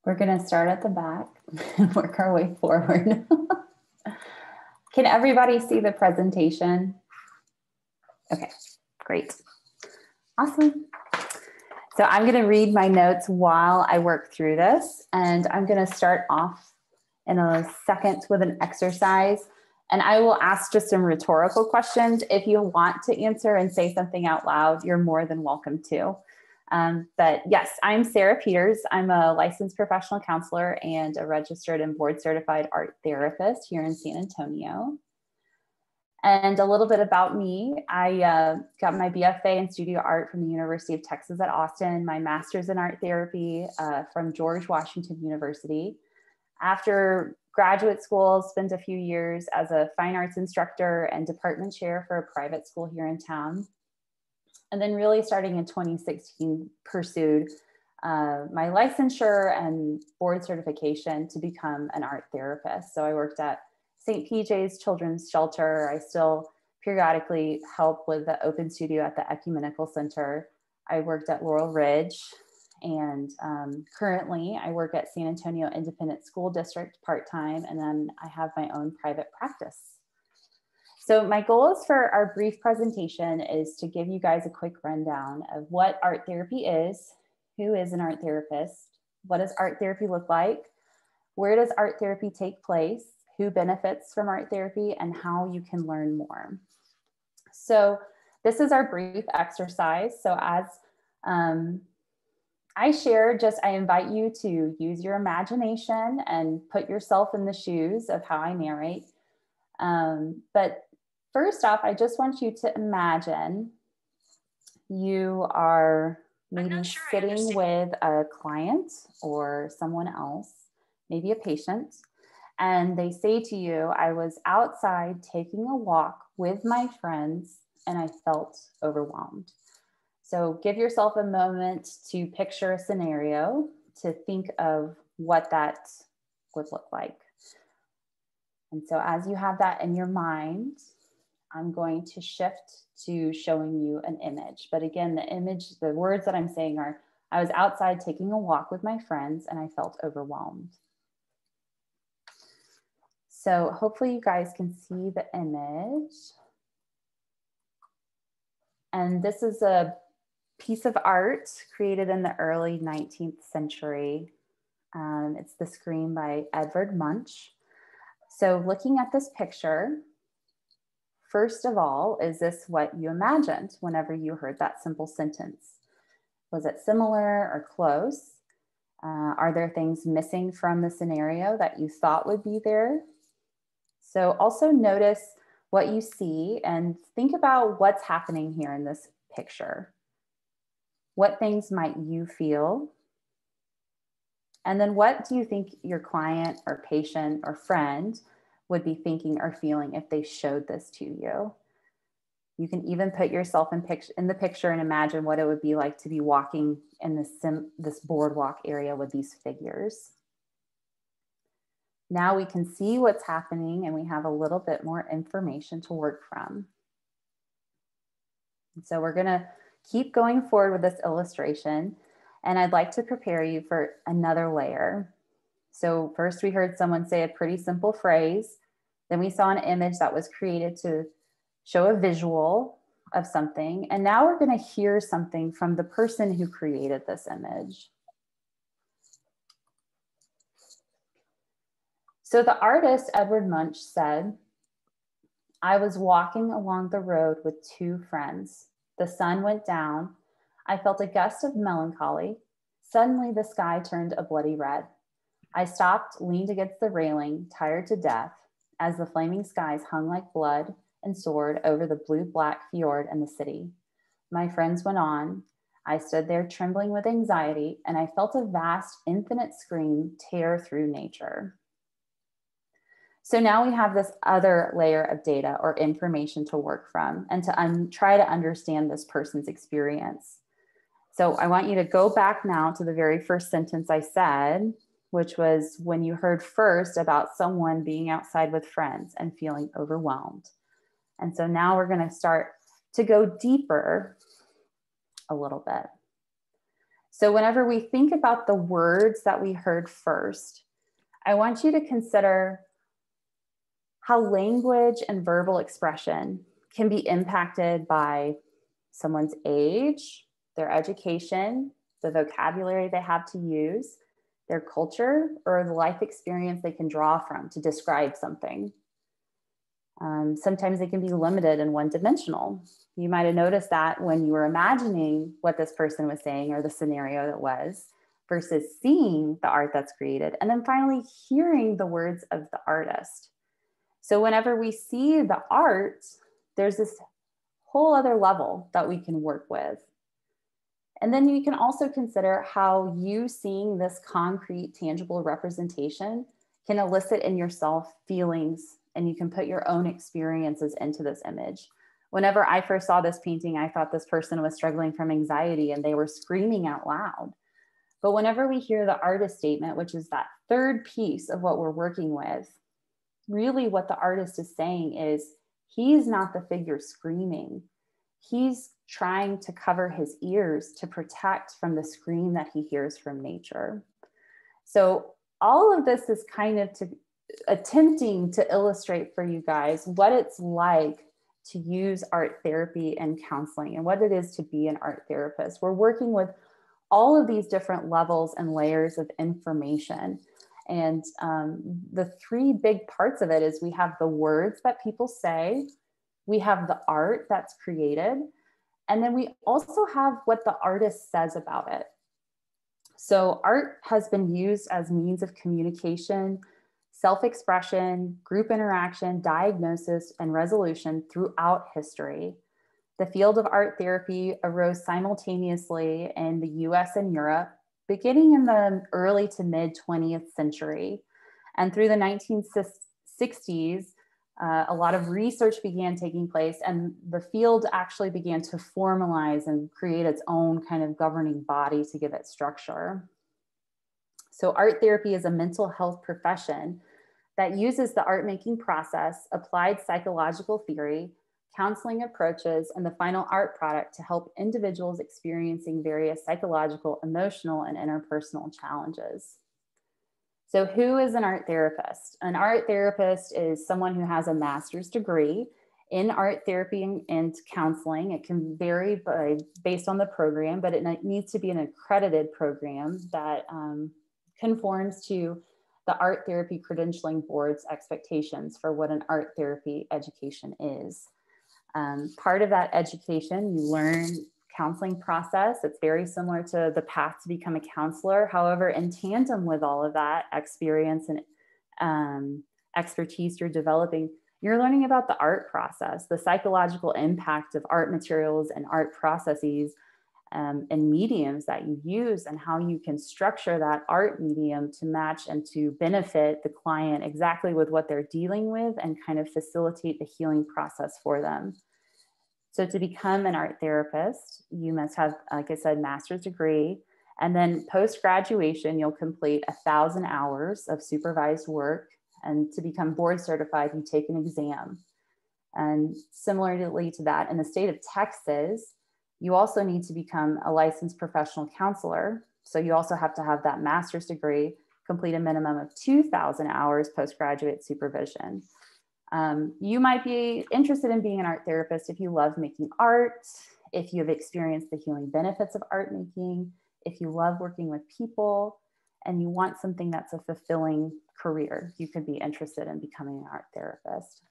We're going to start at the back and work our way forward. Can everybody see the presentation? Okay, great. Awesome. So I'm going to read my notes while I work through this, and I'm going to start off in a second with an exercise, and I will ask just some rhetorical questions. If you want to answer and say something out loud, you're more than welcome to. But yes, I'm Sara Peters. I'm a licensed professional counselor and a registered and board certified art therapist here in San Antonio. And a little bit about me, I got my BFA in studio art from the University of Texas at Austin, my master's in art therapy from George Washington University. After graduate school, spent a few years as a fine arts instructor and department chair for a private school here in town. And then really starting in 2016, pursued my licensure and board certification to become an art therapist. So I worked at St. PJ's Children's Shelter. I still periodically help with the open studio at the Ecumenical Center. I worked at Laurel Ridge, and currently I work at San Antonio Independent School District part-time, and then I have my own private practice. So my goals for our brief presentation is to give you guys a quick rundown of what art therapy is, who is an art therapist, what does art therapy look like, where does art therapy take place, who benefits from art therapy, and how you can learn more. So this is our brief exercise. So as I share, I invite you to use your imagination and put yourself in the shoes of how I narrate. But first off, I just want you to imagine you are maybe sitting with a client or someone else, maybe a patient, and they say to you, I was outside taking a walk with my friends and I felt overwhelmed. So give yourself a moment to picture a scenario, to think of what that would look like. And so as you have that in your mind, I'm going to shift to showing you an image. But again, the image, the words that I'm saying are, I was outside taking a walk with my friends and I felt overwhelmed. So hopefully you guys can see the image. And this is a piece of art created in the early 19th century. It's The Scream by Edvard Munch. So looking at this picture, first of all, is this what you imagined whenever you heard that simple sentence? Was it similar or close? Are there things missing from the scenario that you thought would be there? So also notice what you see and think about what's happening here in this picture. What things might you feel? And then what do you think your client or patient or friend would be thinking or feeling if they showed this to you? You can even put yourself in the picture and imagine what it would be like to be walking in this boardwalk area with these figures. Now we can see what's happening and we have a little bit more information to work from. And so we're gonna keep going forward with this illustration, and I'd like to prepare you for another layer. So first we heard someone say a pretty simple phrase, then we saw an image that was created to show a visual of something, and now we're gonna hear something from the person who created this image. So the artist, Edvard Munch, said, I was walking along the road with two friends. The sun went down. I felt a gust of melancholy. Suddenly the sky turned a bloody red. I stopped, leaned against the railing, tired to death, as the flaming skies hung like blood and soared over the blue-black fjord and the city. My friends went on. I stood there trembling with anxiety, and I felt a vast, infinite scream tear through nature. So now we have this other layer of data or information to work from and to try to understand this person's experience. So I want you to go back now to the very first sentence I said, which was when you heard first about someone being outside with friends and feeling overwhelmed. And so now we're going to start to go deeper a little bit. So whenever we think about the words that we heard first, I want you to consider how language and verbal expression can be impacted by someone's age, their education, the vocabulary they have to use, their culture, or the life experience they can draw from to describe something. Sometimes they can be limited and one-dimensional. You might have noticed that when you were imagining what this person was saying or the scenario that was, versus seeing the art that's created, and then finally hearing the words of the artist. So whenever we see the art, there's this whole other level that we can work with. And then you can also consider how you seeing this concrete, tangible representation can elicit in yourself feelings, and you can put your own experiences into this image. Whenever I first saw this painting, I thought this person was struggling from anxiety and they were screaming out loud. But whenever we hear the artist statement, which is that third piece of what we're working with, really what the artist is saying is he's not the figure screaming. He's trying to cover his ears to protect from the scream that he hears from nature. So all of this is kind of attempting to illustrate for you guys what it's like to use art therapy and counseling and what it is to be an art therapist. We're working with all of these different levels and layers of information. And the three big parts of it is we have the words that people say, we have the art that's created, and then we also have what the artist says about it. So art has been used as means of communication, self-expression, group interaction, diagnosis, and resolution throughout history. The field of art therapy arose simultaneously in the US and Europe, beginning in the early to mid 20th century. And through the 1960s, a lot of research began taking place, and the field actually began to formalize and create its own kind of governing body to give it structure. So art therapy is a mental health profession that uses the art making process, applied psychological theory, counseling approaches, and the final art product to help individuals experiencing various psychological, emotional, and interpersonal challenges. So who is an art therapist? An art therapist is someone who has a master's degree in art therapy and counseling. It can vary based on the program, but it needs to be an accredited program that conforms to the Art Therapy Credentialing Board's expectations for what an art therapy education is. Part of that education, you learn counseling process. It's very similar to the path to become a counselor. However, in tandem with all of that experience and expertise you're developing, you're learning about the art process, the psychological impact of art materials and art processes and mediums that you use, and how you can structure that art medium to match and to benefit the client exactly with what they're dealing with and kind of facilitate the healing process for them. So to become an art therapist, you must have, like I said, master's degree. And then post-graduation, you'll complete 1,000 hours of supervised work. And to become board certified, you take an exam. And similarly to that, in the state of Texas, you also need to become a licensed professional counselor. So you also have to have that master's degree, complete a minimum of 2,000 hours postgraduate supervision. You might be interested in being an art therapist if you love making art, if you have experienced the healing benefits of art making, if you love working with people, and you want something that's a fulfilling career, you could be interested in becoming an art therapist.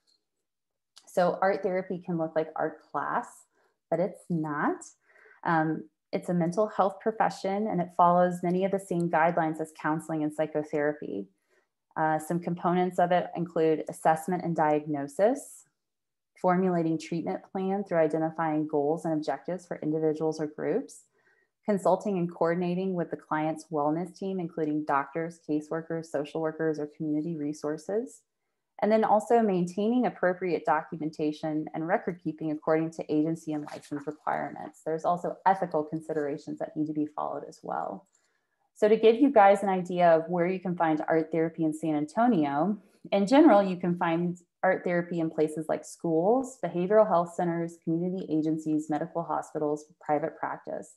So art therapy can look like art class, but it's not. It's a mental health profession, and it follows many of the same guidelines as counseling and psychotherapy. Some components of it include assessment and diagnosis, formulating treatment plan through identifying goals and objectives for individuals or groups, consulting and coordinating with the client's wellness team, including doctors, caseworkers, social workers, or community resources, and then also maintaining appropriate documentation and record keeping according to agency and license requirements. There's also ethical considerations that need to be followed as well. So to give you guys an idea of where you can find art therapy in San Antonio, in general, you can find art therapy in places like schools, behavioral health centers, community agencies, medical hospitals, private practice.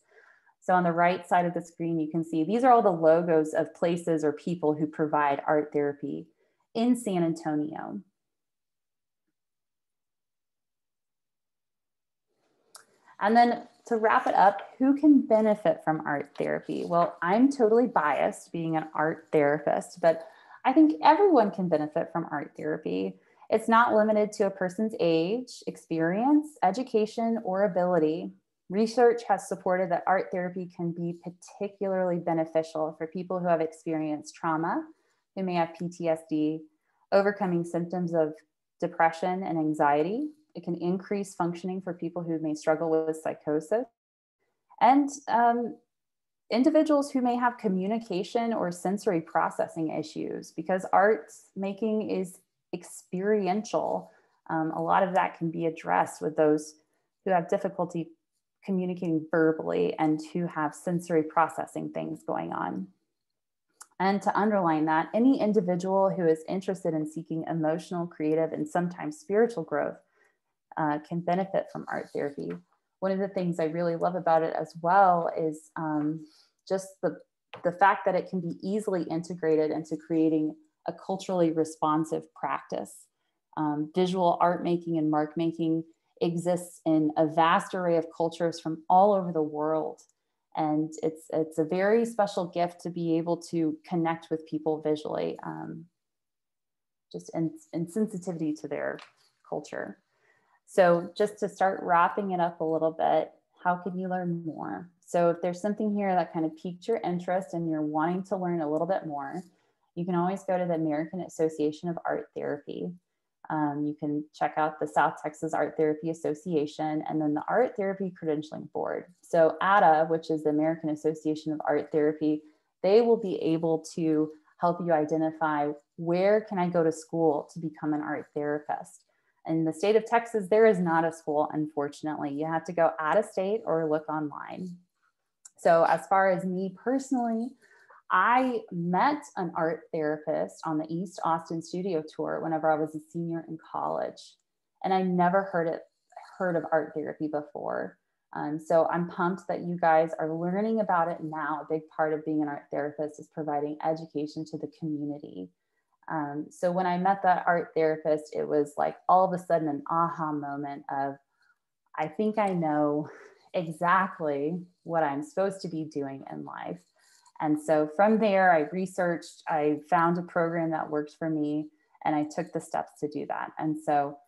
So on the right side of the screen, you can see these are all the logos of places or people who provide art therapy in San Antonio. And then to wrap it up, who can benefit from art therapy? Well, I'm totally biased being an art therapist, but I think everyone can benefit from art therapy. It's not limited to a person's age, experience, education, or ability. Research has supported that art therapy can be particularly beneficial for people who have experienced trauma, who may have PTSD, overcoming symptoms of depression and anxiety. It can increase functioning for people who may struggle with psychosis, and individuals who may have communication or sensory processing issues, because art making is experiential. A lot of that can be addressed with those who have difficulty communicating verbally and who have sensory processing things going on. And to underline that, any individual who is interested in seeking emotional, creative, and sometimes spiritual growth can benefit from art therapy. One of the things I really love about it as well is just the fact that it can be easily integrated into creating a culturally responsive practice. Visual art making and mark making exists in a vast array of cultures from all over the world. And it's a very special gift to be able to connect with people visually, just in sensitivity to their culture. So just to start wrapping it up a little bit, how can you learn more? So if there's something here that kind of piqued your interest and you're wanting to learn a little bit more, you can always go to the American Association of Art Therapy. You can check out the South Texas Art Therapy Association and then the Art Therapy Credentialing Board. So ATA, which is the American Association of Art Therapy, they will be able to help you identify where can I go to school to become an art therapist. In the state of Texas, there is not a school, unfortunately. You have to go out of state or look online. So as far as me personally, I met an art therapist on the East Austin studio tour whenever I was a senior in college. And I never heard of art therapy before. So I'm pumped that you guys are learning about it now. A big part of being an art therapist is providing education to the community. So when I met that art therapist, it was like all of a sudden an aha moment of, I think I know exactly what I'm supposed to be doing in life. And so from there, I researched, I found a program that worked for me, and I took the steps to do that. And so,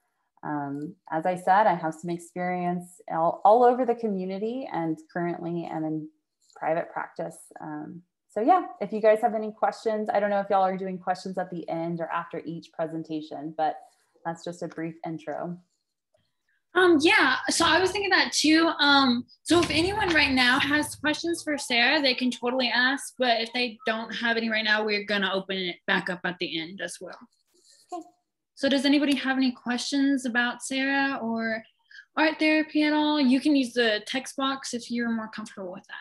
as I said, I have some experience all over the community and currently am in private practice. So yeah, if you guys have any questions, I don't know if y'all are doing questions at the end or after each presentation, but that's just a brief intro. Yeah, so I was thinking that too. So if anyone right now has questions for Sara, they can totally ask, but if they don't have any right now, we're gonna open it back up at the end as well. Okay. So does anybody have any questions about Sara or art therapy at all? You can use the text box if you're more comfortable with that.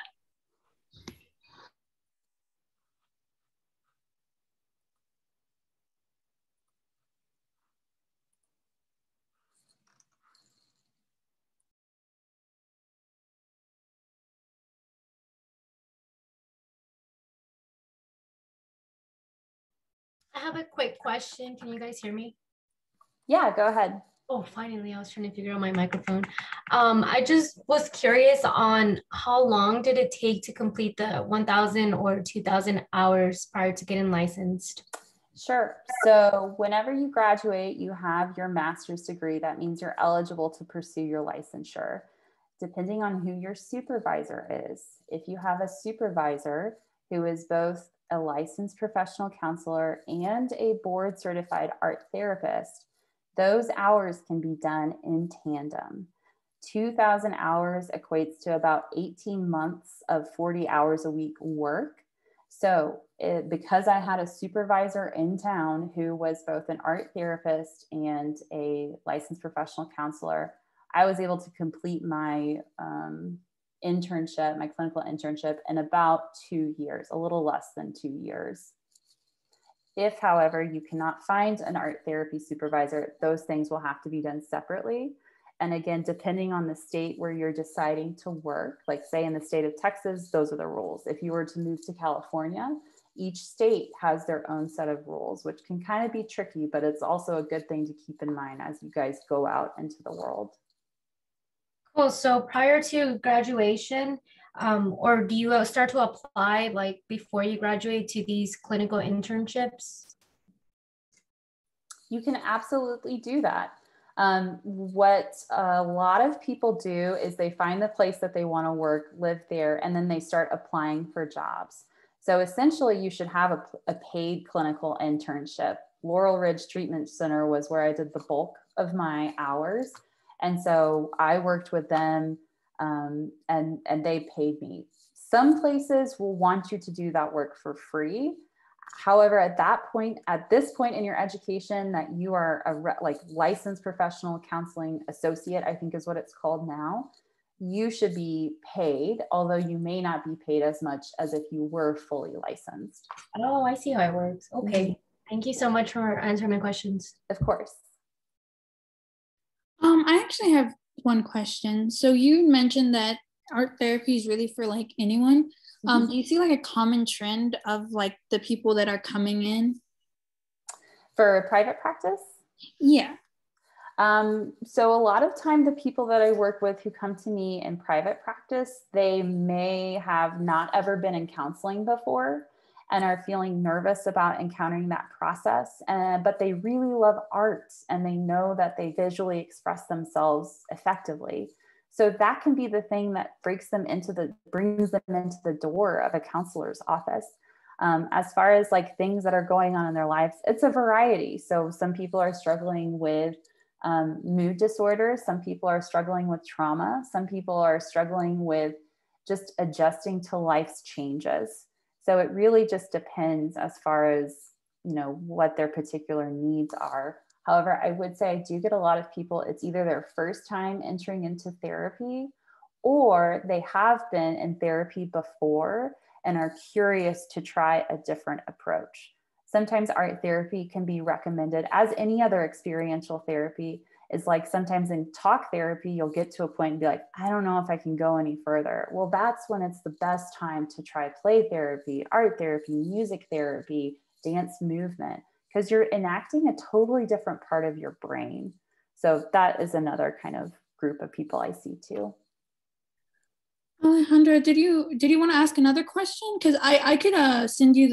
I have a quick question. Can you guys hear me? Yeah, go ahead. Oh, finally, I was trying to figure out my microphone. I just was curious on how long did it take to complete the 1,000 or 2,000 hours prior to getting licensed? Sure. So whenever you graduate, you have your master's degree. That means you're eligible to pursue your licensure, depending on who your supervisor is. If you have a supervisor who is both a licensed professional counselor and a board certified art therapist, those hours can be done in tandem. 2,000 hours equates to about 18 months of 40 hours a week work. So because I had a supervisor in town who was both an art therapist and a licensed professional counselor, I was able to complete my internship, my clinical internship, in about 2 years, a little less than 2 years. If, however, you cannot find an art therapy supervisor, those things will have to be done separately. And again, depending on the state where you're deciding to work, like say in the state of Texas, those are the rules. If you were to move to California, each state has their own set of rules, which can kind of be tricky, but it's also a good thing to keep in mind as you guys go out into the world. Cool. So prior to graduation, or do you start to apply like before you graduate to these clinical internships? You can absolutely do that. What a lot of people do is they find the place that they want to work, live there, and then they start applying for jobs. So essentially you should have a paid clinical internship. Laurel Ridge Treatment Center was where I did the bulk of my hours. And so I worked with them and they paid me. Some places will want you to do that work for free. However, at this point in your education that you are a licensed professional counseling associate, I think is what it's called now, you should be paid, although you may not be paid as much as if you were fully licensed. Oh, I see how it works. Okay. Thank you so much for answering my questions. Of course. I actually have one question. So you mentioned that art therapy is really for like anyone. Do you see like a common trend of like the people that are coming in? For private practice? Yeah. So a lot of time, the people that I work with who come to me in private practice, they may have not ever been in counseling before and are feeling nervous about encountering that process. But they really love art and they know that they visually express themselves effectively. So that can be the thing that brings them into the door of a counselor's office. As far as like things that are going on in their lives, it's a variety. So some people are struggling with mood disorders. Some people are struggling with trauma. Some people are struggling with just adjusting to life's changes. So it really just depends as far as, what their particular needs are. However, I would say I do get a lot of people, it's either their first time entering into therapy or they have been in therapy before and are curious to try a different approach. Sometimes art therapy can be recommended, as any other experiential therapy is like sometimes in talk therapy, you'll get to a point and be like, I don't know if I can go any further. Well, that's when it's the best time to try play therapy, art therapy, music therapy, dance movement, because you're enacting a totally different part of your brain. So that is another kind of group of people I see too. Alejandra, did you want to ask another question? Because I could send you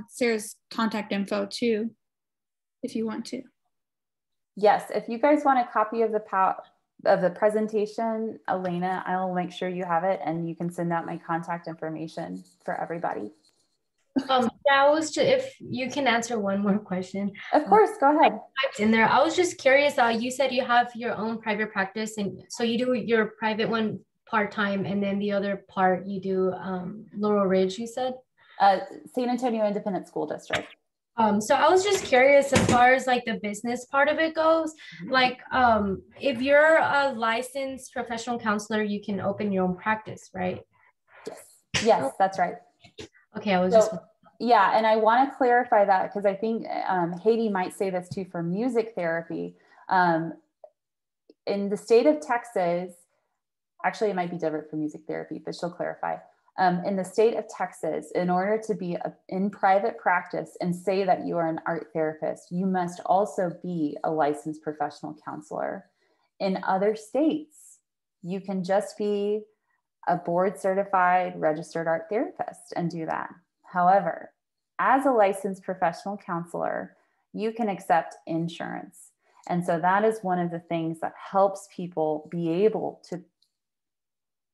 Sarah's contact info too, if you want to. Yes, if you guys want a copy of the presentation, Elena, I'll make sure you have it and you can send out my contact information for everybody. Yeah, if you can answer one more question. Of course, go ahead. In there, I was just curious. You said you have your own private practice, and so you do your private one part-time, and then the other part you do Laurel Ridge. You said San Antonio Independent School District. So I was just curious as far as like the business part of it goes. Like, if you're a licensed professional counselor, you can open your own practice, right? Yes, that's right. Okay, yeah, and I want to clarify that because I think Haide might say this too for music therapy. In the state of Texas, actually it might be different for music therapy, but she'll clarify. In the state of Texas, in order to be in private practice and say that you are an art therapist, you must also be a licensed professional counselor. In other states, you can just be a board certified registered art therapist and do that. However, as a licensed professional counselor, you can accept insurance. And so that is one of the things that helps people be able to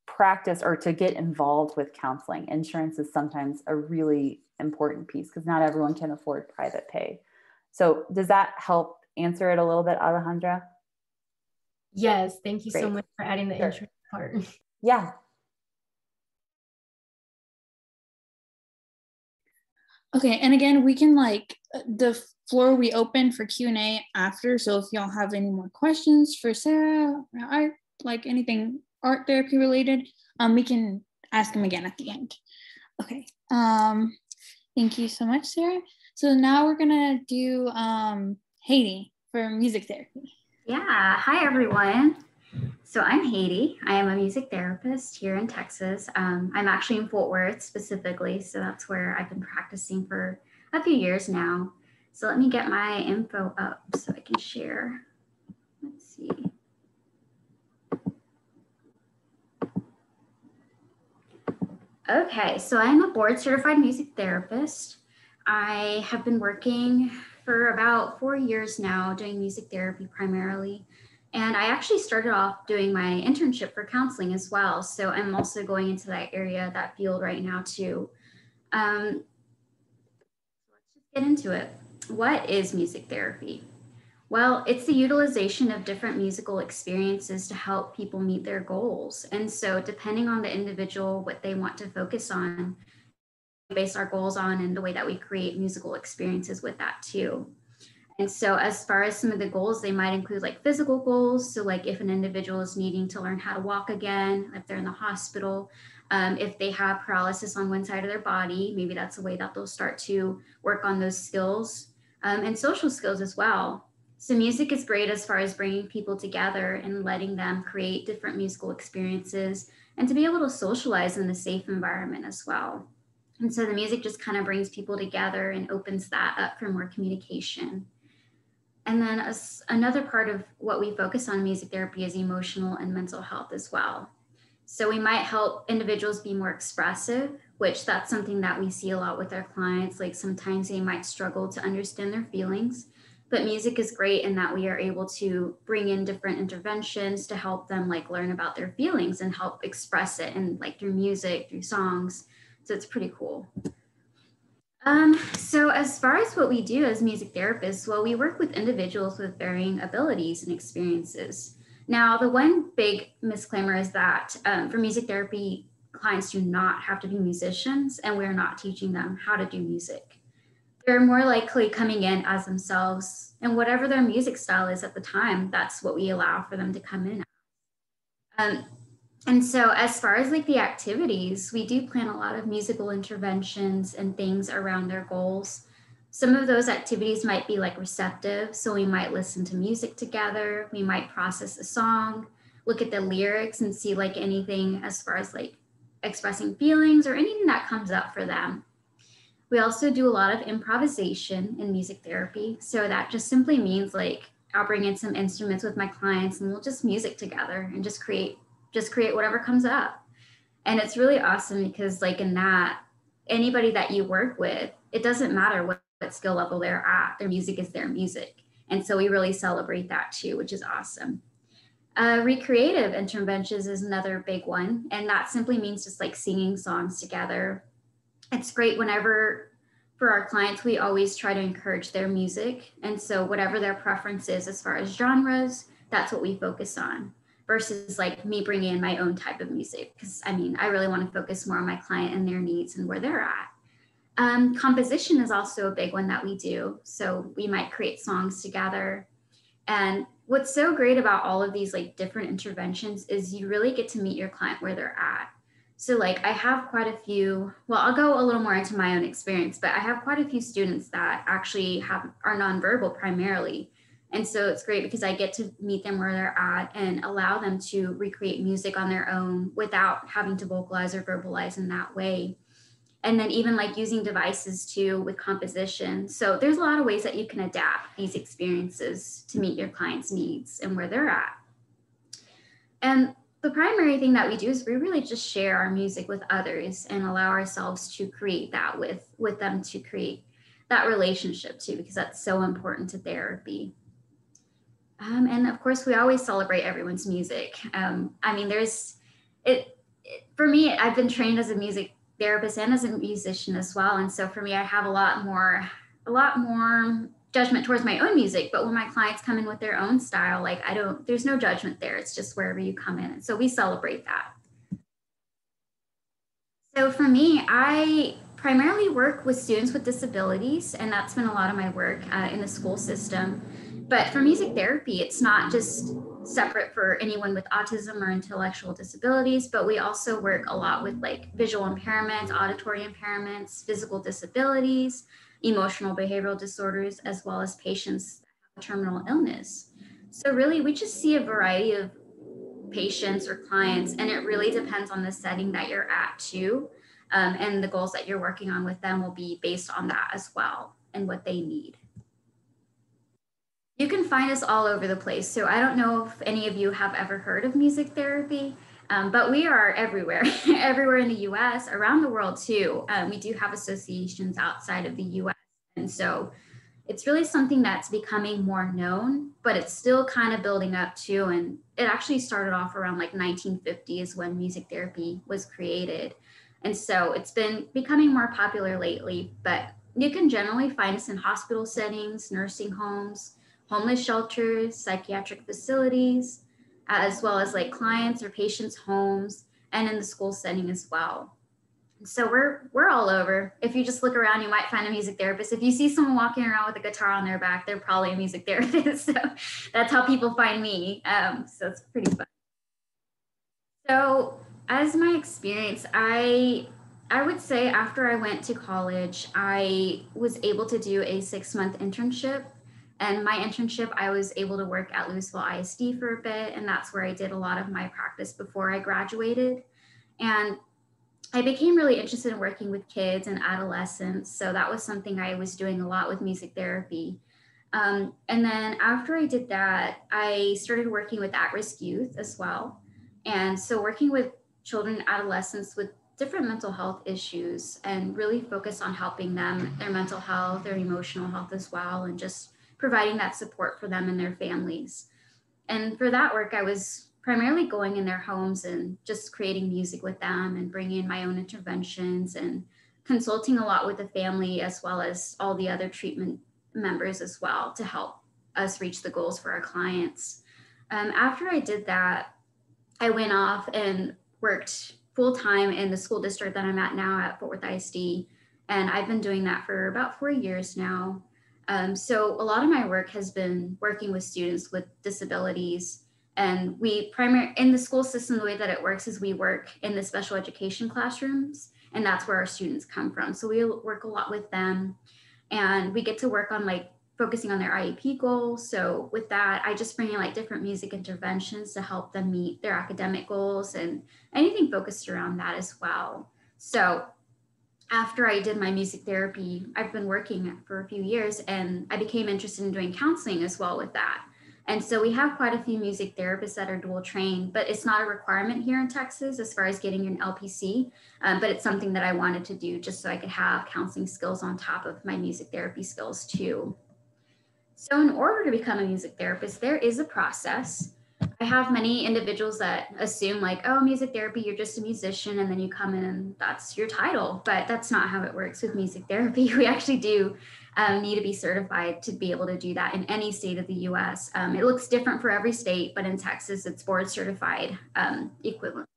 practice or to get involved with counseling. Insurance is sometimes a really important piece because not everyone can afford private pay. So does that help answer it a little bit, Alejandra? Yes, thank you Great. so much for adding the insurance part. Yeah. Okay, and again, we can the floor we open for Q&A after. So if y'all have any more questions for Sarah, art, like anything art therapy related, we can ask them again at the end. Okay, thank you so much, Sarah. So now we're gonna do Haide for music therapy. Yeah, hi everyone. So I'm Haide. I am a music therapist here in Texas. I'm actually in Fort Worth specifically, so that's where I've been practicing for a few years now. So let me get my info up so I can share. Let's see. Okay, so I'm a board certified music therapist. I have been working for about 4 years now doing music therapy primarily. And I actually started off doing my internship for counseling as well. So I'm also going into that area, that field right now too. Let's just get into it. What is music therapy? Well, it's the utilization of different musical experiences to help people meet their goals. And so depending on the individual, what they want to focus on, we base our goals on and the way that we create musical experiences with that too. And so as far as some of the goals, they might include like physical goals. So like if an individual is needing to learn how to walk again, if they're in the hospital, if they have paralysis on one side of their body, maybe that's a way that they'll start to work on those skills, and social skills as well. So music is great as far as bringing people together and letting them create different musical experiences and to be able to socialize in a safe environment as well. And so the music just kind of brings people together and opens that up for more communication. And then another part of what we focus on in music therapy is emotional and mental health as well. So we might help individuals be more expressive, which that's something that we see a lot with our clients. Like sometimes they might struggle to understand their feelings, but music is great in that we are able to bring in different interventions to help them like learn about their feelings and help express it and like through music, through songs. So it's pretty cool. So as far as what we do as music therapists, well, we work with individuals with varying abilities and experiences. Now, the one big disclaimer is that for music therapy, clients do not have to be musicians, and we're not teaching them how to do music. They're more likely coming in as themselves, and whatever their music style is at the time, that's what we allow for them to come in. And so as far as like the activities, we do plan a lot of musical interventions and things around their goals. Some of those activities might be like receptive. So we might listen to music together. We might process a song, look at the lyrics and see like anything as far as like expressing feelings or anything that comes up for them. We also do a lot of improvisation in music therapy. So that just simply means like I'll bring in some instruments with my clients and we'll just music together and just create whatever comes up. And it's really awesome because like in that, anybody that you work with, it doesn't matter what skill level they're at, their music is their music. And so we really celebrate that too, which is awesome. Recreative interventions is another big one. And that simply means just like singing songs together. It's great whenever for our clients, we always try to encourage their music. And so whatever their preference is as far as genres, that's what we focus on versus like me bringing in my own type of music. Because I mean, I really want to focus more on my client and their needs and where they're at. Composition is also a big one that we do. So we might create songs together. And what's so great about all of these like different interventions is you really get to meet your client where they're at. So like I have quite a few, well, I'll go a little more into my own experience, but I have quite a few students that actually are nonverbal primarily. And so it's great because I get to meet them where they're at and allow them to recreate music on their own without having to vocalize or verbalize in that way. And then even like using devices too with composition. So there's a lot of ways that you can adapt these experiences to meet your client's needs and where they're at. And the primary thing that we do is we really just share our music with others and allow ourselves to create that with them, to create that relationship too, because that's so important to therapy. And of course, we always celebrate everyone's music. I mean, for me, I've been trained as a music therapist and as a musician as well. And so for me, I have a lot more judgment towards my own music. But when my clients come in with their own style, like there's no judgment there. It's just wherever you come in. And so we celebrate that. So for me, I primarily work with students with disabilities, and that's been a lot of my work in the school system. But for music therapy, it's not just separate for anyone with autism or intellectual disabilities, but we also work a lot with like visual impairments, auditory impairments, physical disabilities, emotional behavioral disorders, as well as patients that have a terminal illness. So really, we just see a variety of patients or clients, and it really depends on the setting that you're at too. And the goals that you're working on with them will be based on that as well and what they need. You can find us all over the place. So I don't know if any of you have ever heard of music therapy, but we are everywhere, everywhere in the US, around the world too. We do have associations outside of the US. And so it's really something that's becoming more known, but it's still kind of building up too. And it actually started off around like 1950s when music therapy was created. And so it's been becoming more popular lately, but you can generally find us in hospital settings, nursing homes, homeless shelters, psychiatric facilities, as well as like clients or patients' homes, and in the school setting as well. So we're all over. If you just look around, you might find a music therapist. If you see someone walking around with a guitar on their back, they're probably a music therapist. So that's how people find me. So it's pretty fun. So as my experience, I would say after I went to college, I was able to do a 6-month internship. And my internship, I was able to work at Louisville ISD for a bit. And that's where I did a lot of my practice before I graduated. And I became really interested in working with kids and adolescents. So that was something I was doing a lot with music therapy. And then after I did that, I started working with at-risk youth as well. And so working with children and adolescents with different mental health issues and really focus on helping them, their mental health, their emotional health as well, and just providing that support for them and their families. And for that work, I was primarily going in their homes and just creating music with them and bringing in my own interventions and consulting a lot with the family as well as all the other treatment members as well to help us reach the goals for our clients. After I did that, I went off and worked full-time in the school district that I'm at now at Fort Worth ISD. And I've been doing that for about 4 years now. So a lot of my work has been working with students with disabilities. And we in the school system, the way that it works is we work in the special education classrooms, and that's where our students come from. So we work a lot with them, and we get to work on like focusing on their IEP goals. So with that, I just bring in like different music interventions to help them meet their academic goals and anything focused around that as well. So after I did my music therapy, I've been working for a few years, and I became interested in doing counseling as well with that. And so we have quite a few music therapists that are dual trained, but it's not a requirement here in Texas as far as getting an LPC, but it's something that I wanted to do just so I could have counseling skills on top of my music therapy skills too. So in order to become a music therapist, there is a process. I have many individuals that assume like, oh, music therapy, you're just a musician and then you come in and that's your title, but that's not how it works with music therapy. We actually do need to be certified to be able to do that in any state of the US. It looks different for every state, but in Texas, it's board certified equivalent to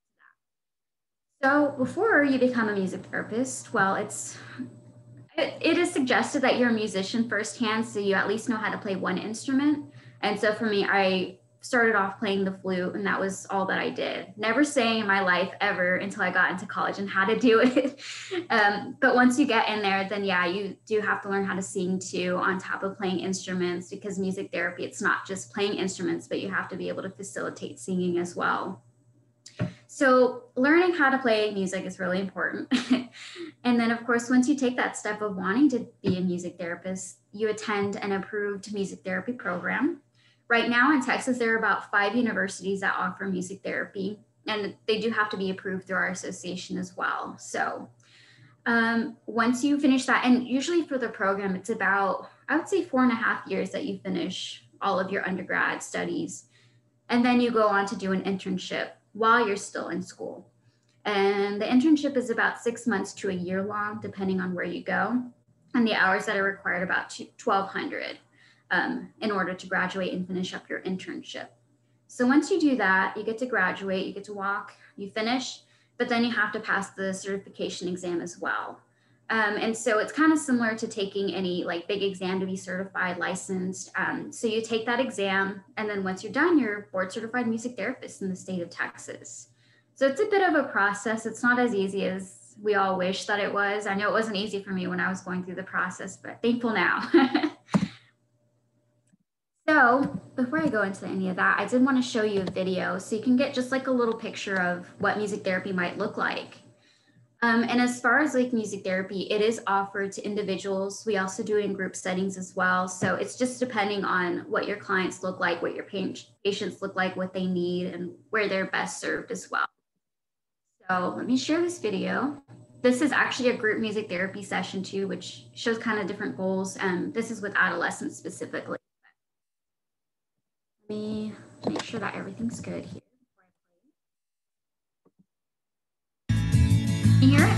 that. So before you become a music therapist, well, it is suggested that you're a musician firsthand, so you at least know how to play one instrument. And so for me, I started off playing the flute, and that was all that I did. Never sang in my life ever until I got into college and how to do it. But once you get in there, then yeah, you do have to learn how to sing too, on top of playing instruments, because music therapy, it's not just playing instruments, but you have to be able to facilitate singing as well. So learning how to play music is really important. And then of course, once you take that step of wanting to be a music therapist, you attend an approved music therapy program. Right now in Texas, there are about 5 universities that offer music therapy, and they do have to be approved through our association as well. So once you finish that, and usually for the program, it's about, I would say 4.5 years that you finish all of your undergrad studies. And then you go on to do an internship while you're still in school. And the internship is about 6 months to a year long, depending on where you go. And the hours that are required about 1,200. In order to graduate and finish up your internship. So once you do that, you get to graduate, you get to walk, you finish, but then you have to pass the certification exam as well. And so it's kind of similar to taking any like big exam to be certified, licensed. So you take that exam, and then once you're done, you're board certified music therapist in the state of Texas. So it's a bit of a process. It's not as easy as we all wish that it was. I know it wasn't easy for me when I was going through the process, but thankful now. So before I go into any of that, I did want to show you a video so you can get just like a little picture of what music therapy might look like. And as far as like music therapy, it is offered to individuals. We also do it in group settings as well. So it's just depending on what your clients look like, what your patients look like, what they need, and where they're best served as well. So let me share this video. This is actually a group music therapy session too, which shows kind of different goals. And this is with adolescents specifically. Let me make sure that everything's good here. Can you hear it?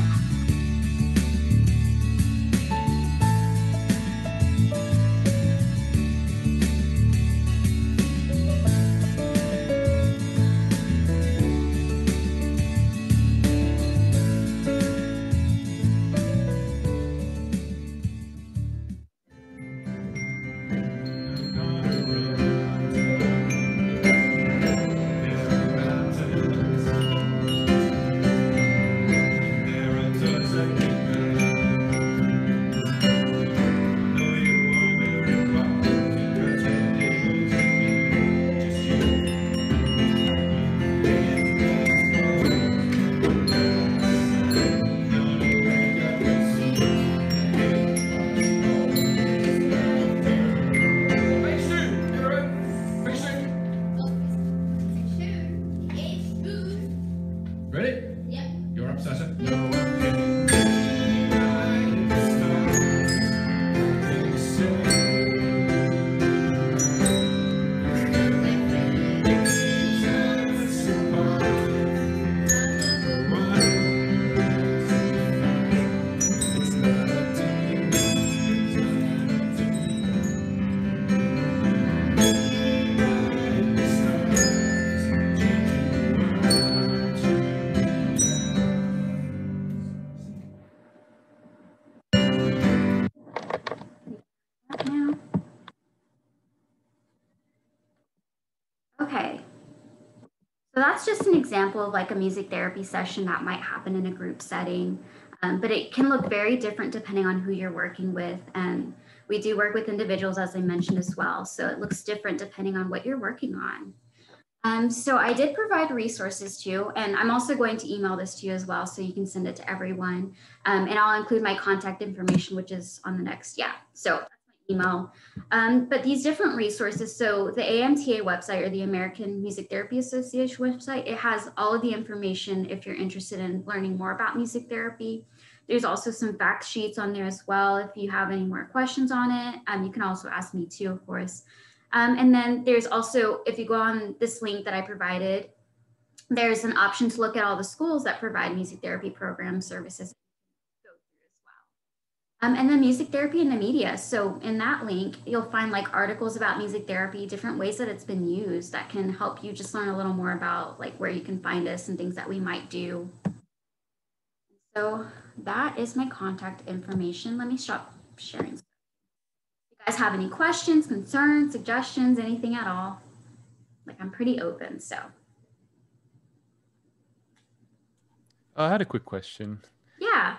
Now. Okay, so that's just an example of like a music therapy session that might happen in a group setting, but it can look very different depending on who you're working with. And we do work with individuals, as I mentioned as well, so it looks different depending on what you're working on. So I did provide resources too, and I'm also going to email this to you as well so you can send it to everyone. And I'll include my contact information, which is on the next, so that's my email. But these different resources, so the AMTA website or the American Music Therapy Association website, it has all of the information if you're interested in learning more about music therapy. There's also some fact sheets on there as well. If you have any more questions on it, you can also ask me too, of course. And then there's also, if you go on this link that I provided, there's an option to look at all the schools that provide music therapy program services. Go through as well. And then music therapy in the media. So in that link, you'll find like articles about music therapy, different ways that it's been used that can help you just learn a little more about like where you can find us and things that we might do. So that is my contact information. Let me stop sharing. Guys have any questions, concerns, suggestions, anything at all? Like I'm pretty open, so. I had a quick question. Yeah.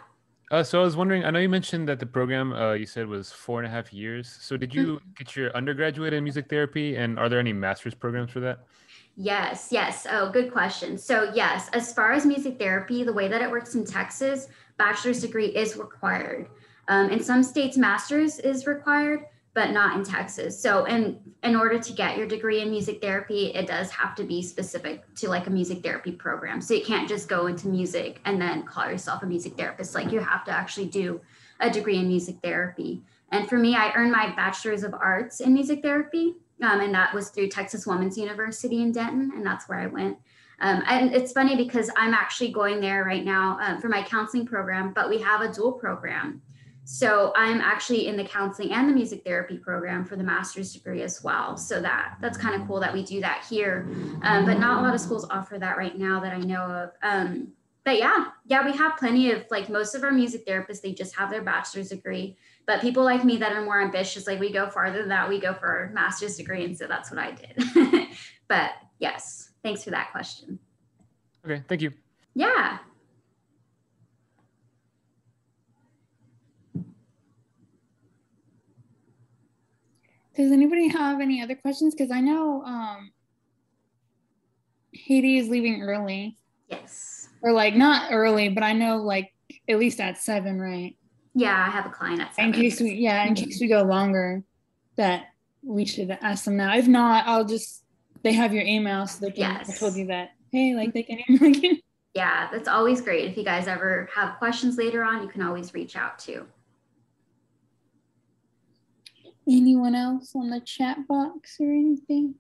So I was wondering, I know you mentioned that the program you said was 4.5 years. So did you get your undergraduate in music therapy, and are there any master's programs for that? Yes. Oh, good question. So yes, as far as music therapy, the way that it works in Texas, bachelor's degree is required. In some states, master's is required, but not in Texas. So in order to get your degree in music therapy, it does have to be specific to like a music therapy program. So you can't just go into music and then call yourself a music therapist. Like you have to actually do a degree in music therapy. And for me, I earned my bachelor's of arts in music therapy. And that was through Texas Women's University in Denton, and that's where I went. And it's funny because I'm actually going there right now for my counseling program, but we have a dual program. So I'm actually in the counseling and the music therapy program for the master's degree as well. So that's kind of cool that we do that here, but not a lot of schools offer that right now that I know of. But yeah, we have plenty of, like most of our music therapists, they just have their bachelor's degree. But people like me that are more ambitious, like we go farther than that, we go for our master's degree. And so that's what I did. But yes, thanks for that question. Okay, thank you. Yeah. Does anybody have any other questions? Because I know Haide is leaving early. Yes. Or like not early, but I know like at least at 7, right? Yeah, I have a client at 7. In case we go longer, that we should ask them now. If not, they have your email, so they can. Yes. I told you that. Hey, like they can email you. Yeah, that's always great. If you guys ever have questions later on, you can always reach out too. Anyone else on the chat box or anything?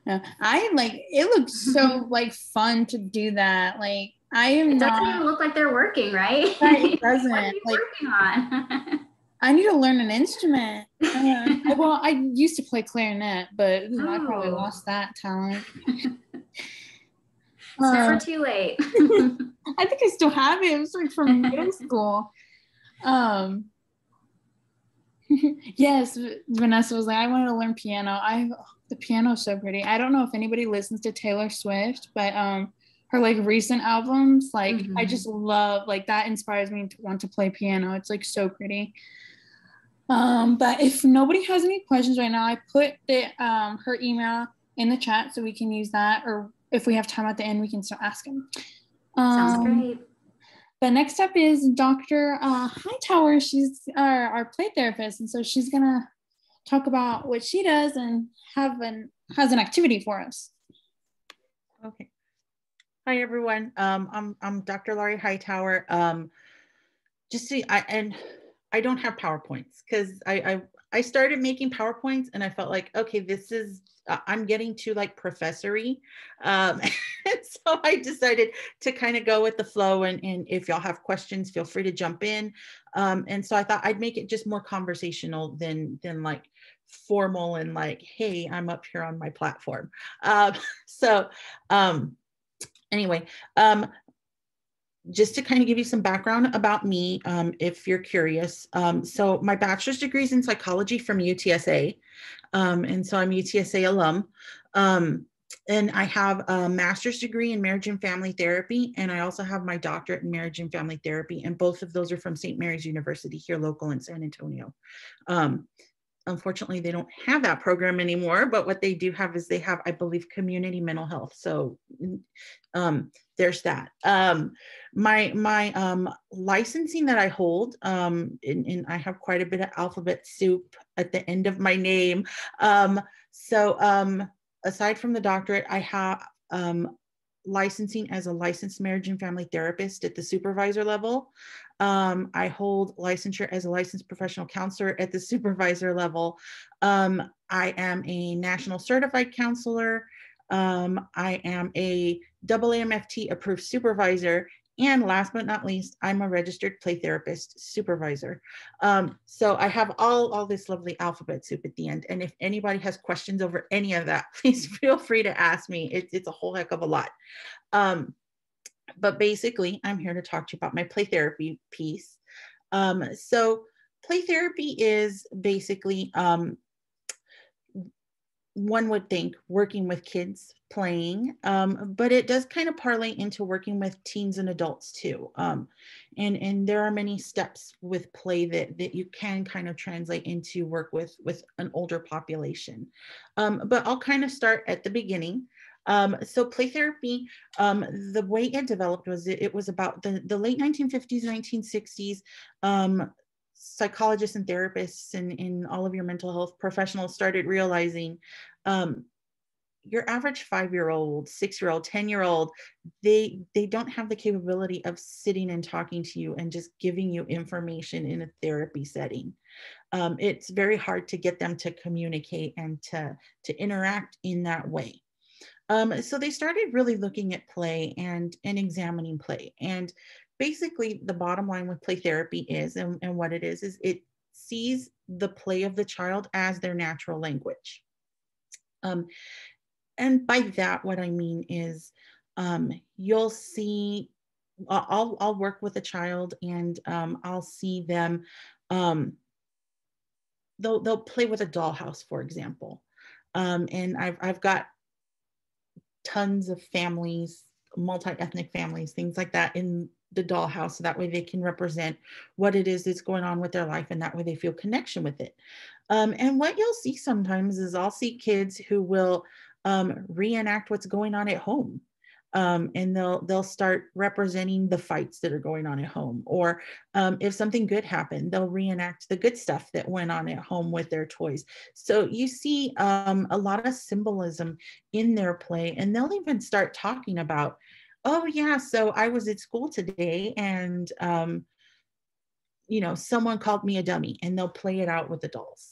No, it looks so like fun to do that. Like It doesn't even look like they're working, right? It doesn't. What are you working on? I need to learn an instrument. Well, I used to play clarinet, but I probably lost that talent. It's never too late. I think I still have it. It was like from middle school. Yes, Vanessa was like, I wanted to learn piano. The piano's so pretty. I don't know if anybody listens to Taylor Swift, but her like recent albums, like I just love, like that inspires me to want to play piano. It's like so pretty. But if nobody has any questions right now, I put her email in the chat so we can use that, or if we have time at the end, we can still ask them. Sounds great. But next up is Dr. Hightower. She's our play therapist, and so she's gonna talk about what she does and has an activity for us. Okay. Hi everyone. I'm Dr. Laurie Hightower. I don't have PowerPoints because I started making PowerPoints and I felt like, okay, this is I'm getting too like professory. And so I decided to kind of go with the flow, and if y'all have questions, feel free to jump in. And so I thought I'd make it just more conversational than like formal and like, hey, I'm up here on my platform. Anyway, just to kind of give you some background about me, if you're curious. So my bachelor's degree is in psychology from UTSA. And so I'm UTSA alum. And I have a master's degree in marriage and family therapy. And I also have my doctorate in marriage and family therapy. And both of those are from St. Mary's University here local in San Antonio. Unfortunately, they don't have that program anymore, but what they do have is they have, I believe, community mental health. So there's that. My licensing that I hold, and I have quite a bit of alphabet soup at the end of my name. Aside from the doctorate, I have licensing as a licensed marriage and family therapist at the supervisor level. I hold licensure as a licensed professional counselor at the supervisor level. I am a national certified counselor. I am a AAMFT approved supervisor. And last but not least, I'm a registered play therapist supervisor. So I have all this lovely alphabet soup at the end. And if anybody has questions over any of that, please feel free to ask me. It's a whole heck of a lot. But basically, I'm here to talk to you about my play therapy piece. So play therapy is basically, one would think, working with kids playing, but it does kind of parlay into working with teens and adults too. And there are many steps with play that you can kind of translate into work with an older population. But I'll kind of start at the beginning. So play therapy, the way it developed was it was about the late 1950s, 1960s. Psychologists and therapists and all of your mental health professionals started realizing your average 5-year-old, 6-year-old, 10-year-old, they don't have the capability of sitting and talking to you and just giving you information in a therapy setting. It's very hard to get them to communicate and to interact in that way. So they started really looking at play and examining play. And basically the bottom line with play therapy is, and what it is it sees the play of the child as their natural language. And by that, what I mean is you'll see, I'll work with a child and I'll see them, they'll play with a dollhouse, for example. And I've got tons of families, multi-ethnic families, things like that in the dollhouse, so that way they can represent what it is that's going on with their life, and that way they feel connection with it. And what you'll see sometimes is I'll see kids who will reenact what's going on at home. And they'll start representing the fights that are going on at home, or if something good happened, they'll reenact the good stuff that went on at home with their toys. So you see a lot of symbolism in their play, and they'll even start talking about, oh yeah, so I was at school today, and you know, someone called me a dummy, and they'll play it out with the dolls.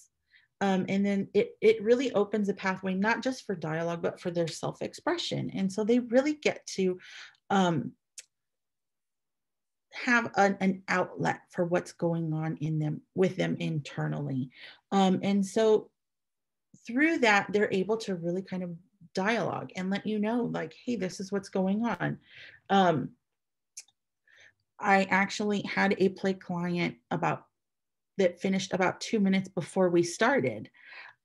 And then it really opens a pathway, not just for dialogue, but for their self-expression. And so they really get to have an outlet for what's going on in them, with them internally. And so through that, they're able to really kind of dialogue and let you know, like, hey, this is what's going on. I actually had a play client that finished about 2 minutes before we started.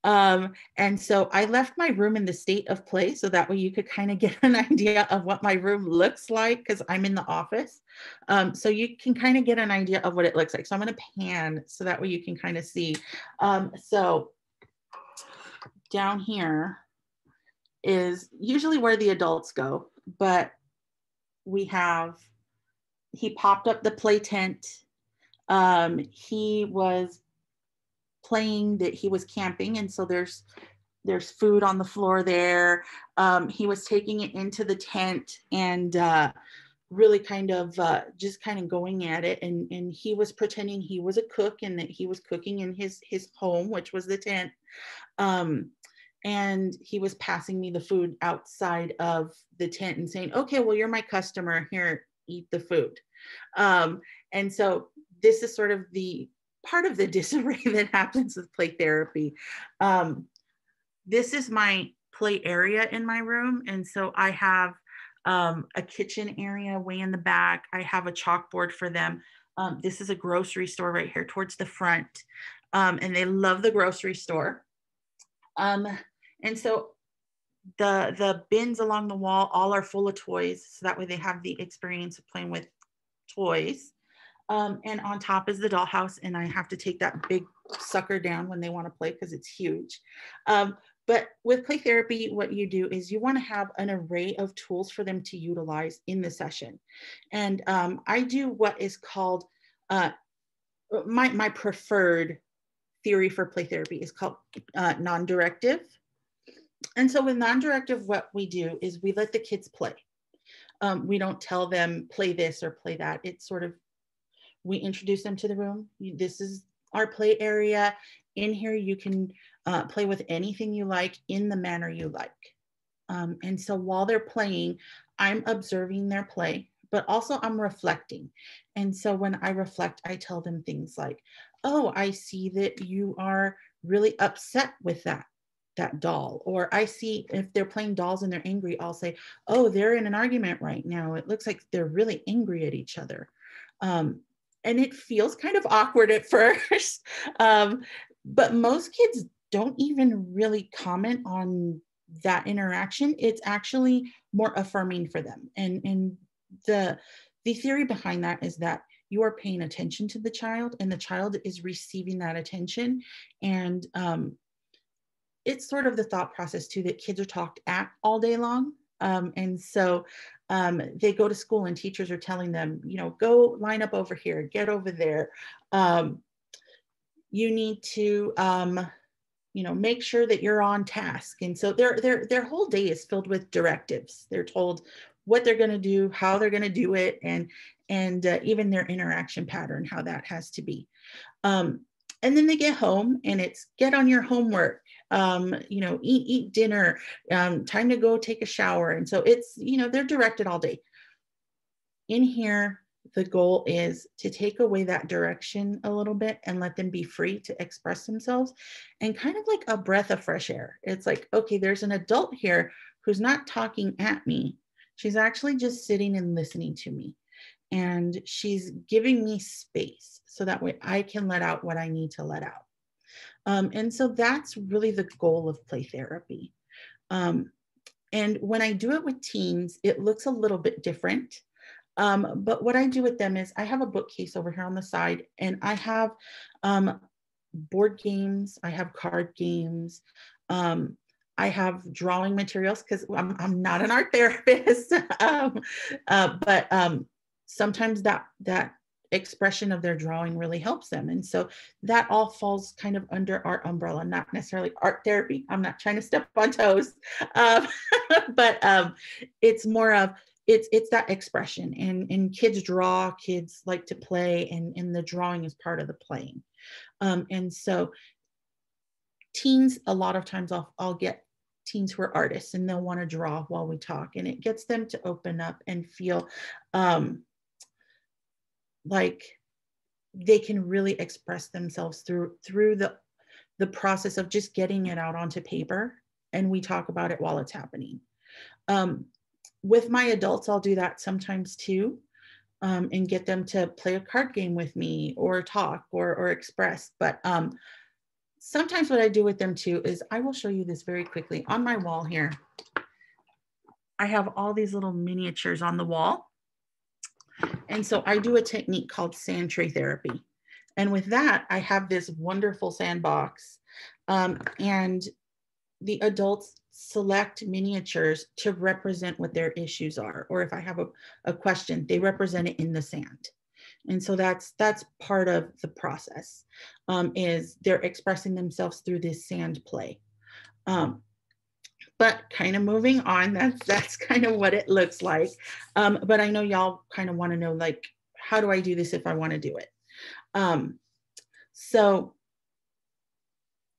And so I left my room in the state of play, so that way you could kind of get an idea of what my room looks like, because I'm in the office. So you can kind of get an idea of what it looks like. So I'm going to pan so that way you can kind of see. So down here is usually where the adults go, but he popped up the play tent. He was playing that he was camping, and so there's food on the floor there. He was taking it into the tent and really kind of just kind of going at it, and he was pretending he was a cook and that he was cooking in his home, which was the tent. And he was passing me the food outside of the tent and saying, okay, well, you're my customer, here, eat the food. And so this is sort of the part of the disarray that happens with play therapy. This is my play area in my room. And so I have a kitchen area way in the back. I have a chalkboard for them. This is a grocery store right here towards the front. And they love the grocery store. And so the bins along the wall all are full of toys. So that way they have the experience of playing with toys. And on top is the dollhouse, and I have to take that big sucker down when they want to play because it's huge. But with play therapy, what you do is you want to have an array of tools for them to utilize in the session. And I do what is called, my preferred theory for play therapy is called non-directive. And so with non-directive, what we do is we let the kids play. We don't tell them play this or play that. It's sort of, we introduce them to the room. This is our play area. In here, you can play with anything you like in the manner you like. And so while they're playing, I'm observing their play, but also I'm reflecting. And so when I reflect, I tell them things like, oh, I see that you are really upset with that doll. Or I see, if they're playing dolls and they're angry, I'll say, oh, they're in an argument right now. It looks like they're really angry at each other. And it feels kind of awkward at first, but most kids don't even really comment on that interaction. It's actually more affirming for them. And the theory behind that is that you are paying attention to the child, and the child is receiving that attention. And it's sort of the thought process too, that kids are talked at all day long. And so they go to school and teachers are telling them, you know, go line up over here, get over there. You need to, you know, make sure that you're on task. And so their whole day is filled with directives. They're told what they're going to do, how they're going to do it, and even their interaction pattern, how that has to be. And then they get home and it's get on your homework, you know, eat dinner, time to go take a shower. And so it's, you know, they're directed all day. In here, the goal is to take away that direction a little bit and let them be free to express themselves, and kind of like a breath of fresh air. It's like, okay, there's an adult here who's not talking at me. She's actually just sitting and listening to me. And she's giving me space so that way I can let out what I need to let out. And so that's really the goal of play therapy. And when I do it with teens, it looks a little bit different. But what I do with them is I have a bookcase over here on the side, and I have board games, I have card games, I have drawing materials because I'm not an art therapist, but sometimes that expression of their drawing really helps them. And so that all falls kind of under art umbrella, not necessarily art therapy. I'm not trying to step on toes, but it's more of, it's that expression, and kids draw, kids like to play, and the drawing is part of the playing. And so teens, a lot of times I'll get teens who are artists, and they'll want to draw while we talk, and it gets them to open up and feel like they can really express themselves through the process of just getting it out onto paper, and we talk about it while it's happening. With my adults, I'll do that sometimes too, and get them to play a card game with me, or talk, or express. But sometimes what I do with them too is, I will show you this very quickly. On my wall here, I have all these little miniatures on the wall. And so I do a technique called sand tray therapy. And with that, I have this wonderful sandbox, and the adults select miniatures to represent what their issues are. Or if I have a question, they represent it in the sand. And so that's part of the process, is they're expressing themselves through this sand play. But kind of moving on, that's kind of what it looks like. But I know y'all kind of want to know, like, how do I do this if I want to do it? So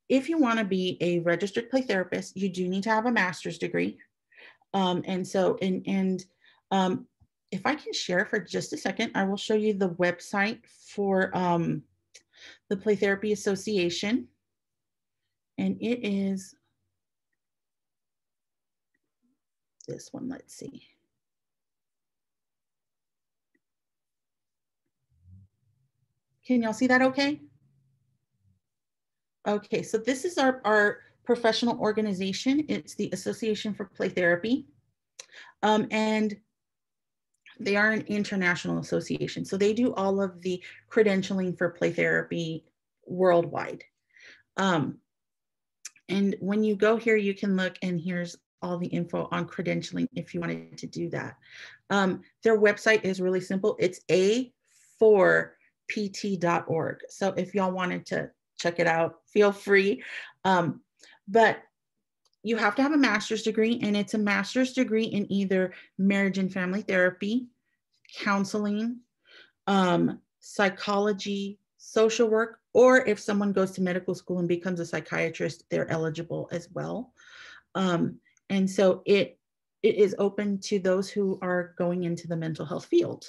if you want to be a registered play therapist, you do need to have a master's degree. And so, if I can share for just a second, I will show you the website for the Play Therapy Association. And it is this one. Let's see. Can y'all see that okay? Okay, so this is our professional organization. It's the Association for Play Therapy. And they are an international association. So they do all of the credentialing for play therapy worldwide. And when you go here, you can look, and here's all the info on credentialing if you wanted to do that. Their website is really simple. It's a4pt.org. So if y'all wanted to check it out, feel free. But you have to have a master's degree, and it's a master's degree in either marriage and family therapy, counseling, psychology, social work, or if someone goes to medical school and becomes a psychiatrist, they're eligible as well. And so it is open to those who are going into the mental health field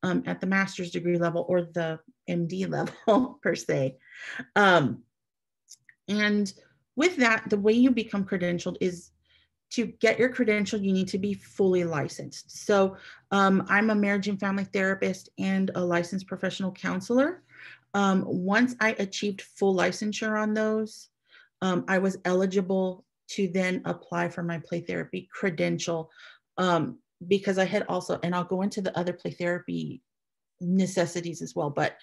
at the master's degree level or the MD level per se. And with that, the way you become credentialed is, to get your credential, you need to be fully licensed. So I'm a marriage and family therapist and a licensed professional counselor. Once I achieved full licensure on those, I was eligible to then apply for my play therapy credential, because I had also, and I'll go into the other play therapy necessities as well, but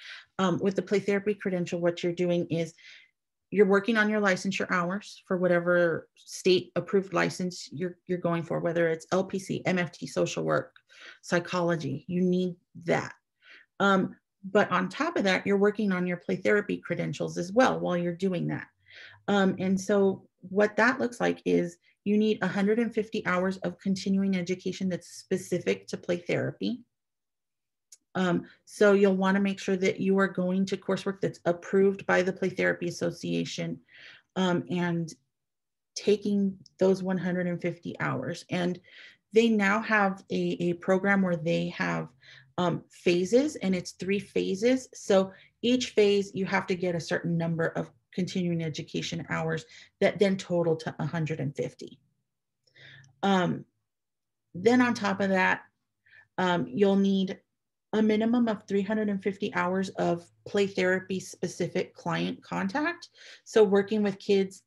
with the play therapy credential, what you're doing is, you're working on your licensure hours for whatever state approved license you're going for, whether it's LPC, MFT, social work, psychology, you need that. But on top of that, you're working on your play therapy credentials as well while you're doing that. And so what that looks like is, you need 150 hours of continuing education that's specific to play therapy. So you'll want to make sure that you are going to coursework that's approved by the Play Therapy Association, and taking those 150 hours. And they now have a program where they have phases, and it's 3 phases. So each phase, you have to get a certain number of continuing education hours that then total to 150. Then on top of that, you'll need a minimum of 350 hours of play therapy specific client contact. So working with kids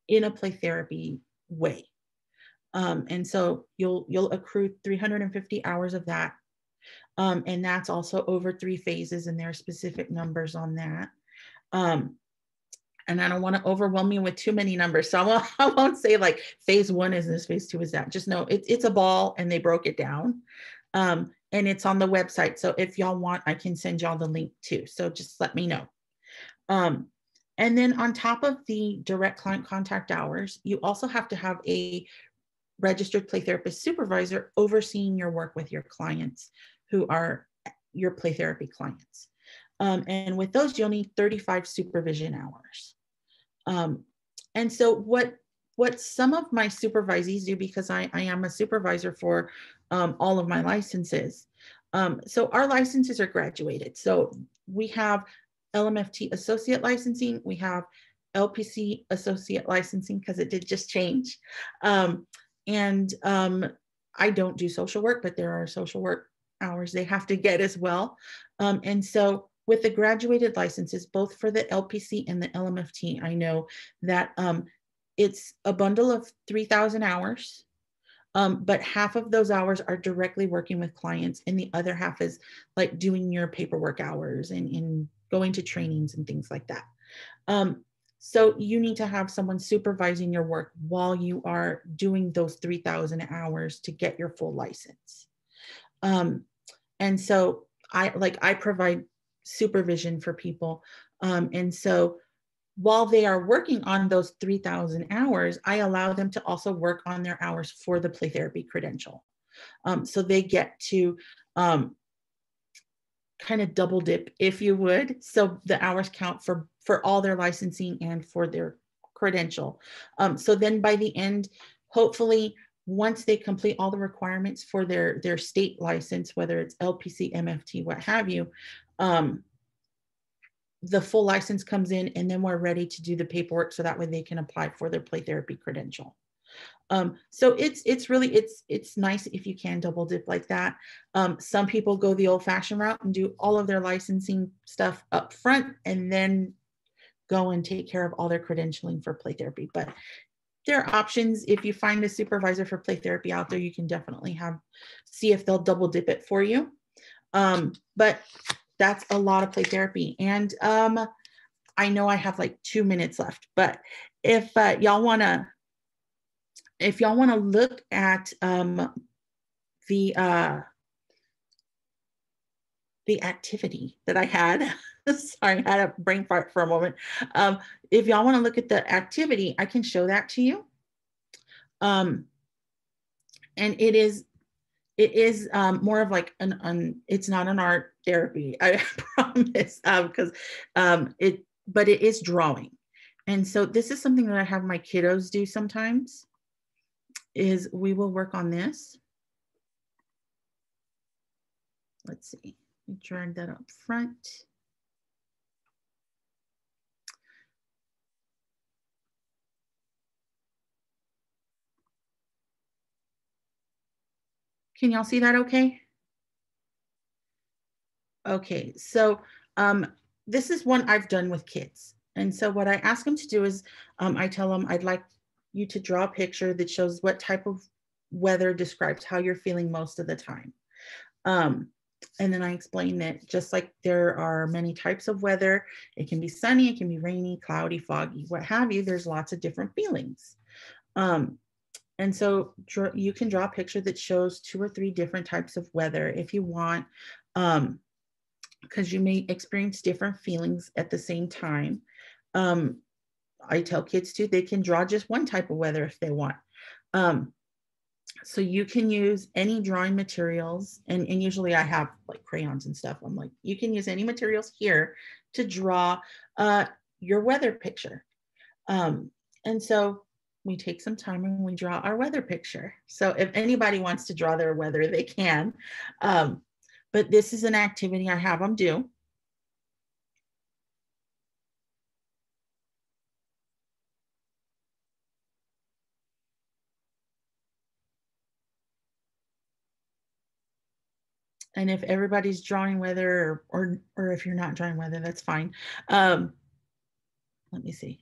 in a play therapy way. And so you'll accrue 350 hours of that. And that's also over 3 phases, and there are specific numbers on that. And I don't want to overwhelm you with too many numbers. So I won't say like phase 1 is this, phase 2 is that. Just know it's a ball and they broke it down. And it's on the website. So if y'all want, I can send y'all the link too. So just let me know. And then on top of the direct client contact hours, you also have to have a registered play therapist supervisor overseeing your work with your clients who are your play therapy clients. And with those, you'll need 35 supervision hours. And so what some of my supervisees do, because I am a supervisor for all of my licenses. So our licenses are graduated. So we have LMFT associate licensing, we have LPC associate licensing because it did just change. And I don't do social work, but there are social work hours they have to get as well. And so with the graduated licenses, both for the LPC and the LMFT, I know that it's a bundle of 3,000 hours, but half of those hours are directly working with clients, and the other half is like doing your paperwork hours and going to trainings and things like that. So you need to have someone supervising your work while you are doing those 3,000 hours to get your full license. And so I provide supervision for people. And so while they are working on those 3,000 hours, I allow them to also work on their hours for the play therapy credential. So they get to kind of double dip, if you would. So the hours count for all their licensing and for their credential. So then by the end, hopefully, once they complete all the requirements for their state license, whether it's LPC, MFT, what have you, the full license comes in, and then we're ready to do the paperwork so that way they can apply for their play therapy credential. So it's really nice if you can double dip like that. Some people go the old fashioned route and do all of their licensing stuff up front and then go and take care of all their credentialing for play therapy. But there are options. If you find a supervisor for play therapy out there, you can definitely see if they'll double dip it for you. But that's a lot of play therapy. And I know I have like 2 minutes left, but if y'all want to look at the activity that I had, sorry, I had a brain fart for a moment. If y'all want to look at the activity, I can show that to you. And it is more of like it's not an art therapy, I promise, because but it is drawing. And so this is something that I have my kiddos do sometimes, is we will work on this. Let's see, let me drag that up front. Can y'all see that okay? Okay, so this is one I've done with kids. And so what I ask them to do is I tell them, I'd like you to draw a picture that shows what type of weather describes how you're feeling most of the time. And then I explain that just like there are many types of weather, it can be sunny, it can be rainy, cloudy, foggy, what have you, there's lots of different feelings. And so you can draw a picture that shows 2 or 3 different types of weather if you want, because you may experience different feelings at the same time. I tell kids too, they can draw just one type of weather if they want. So you can use any drawing materials, and usually I have like crayons and stuff. I'm like, you can use any materials here to draw your weather picture. And so we take some time and we draw our weather picture. So if anybody wants to draw their weather, they can. But this is an activity I have them do. And if everybody's drawing weather, or if you're not drawing weather, that's fine. Let me see.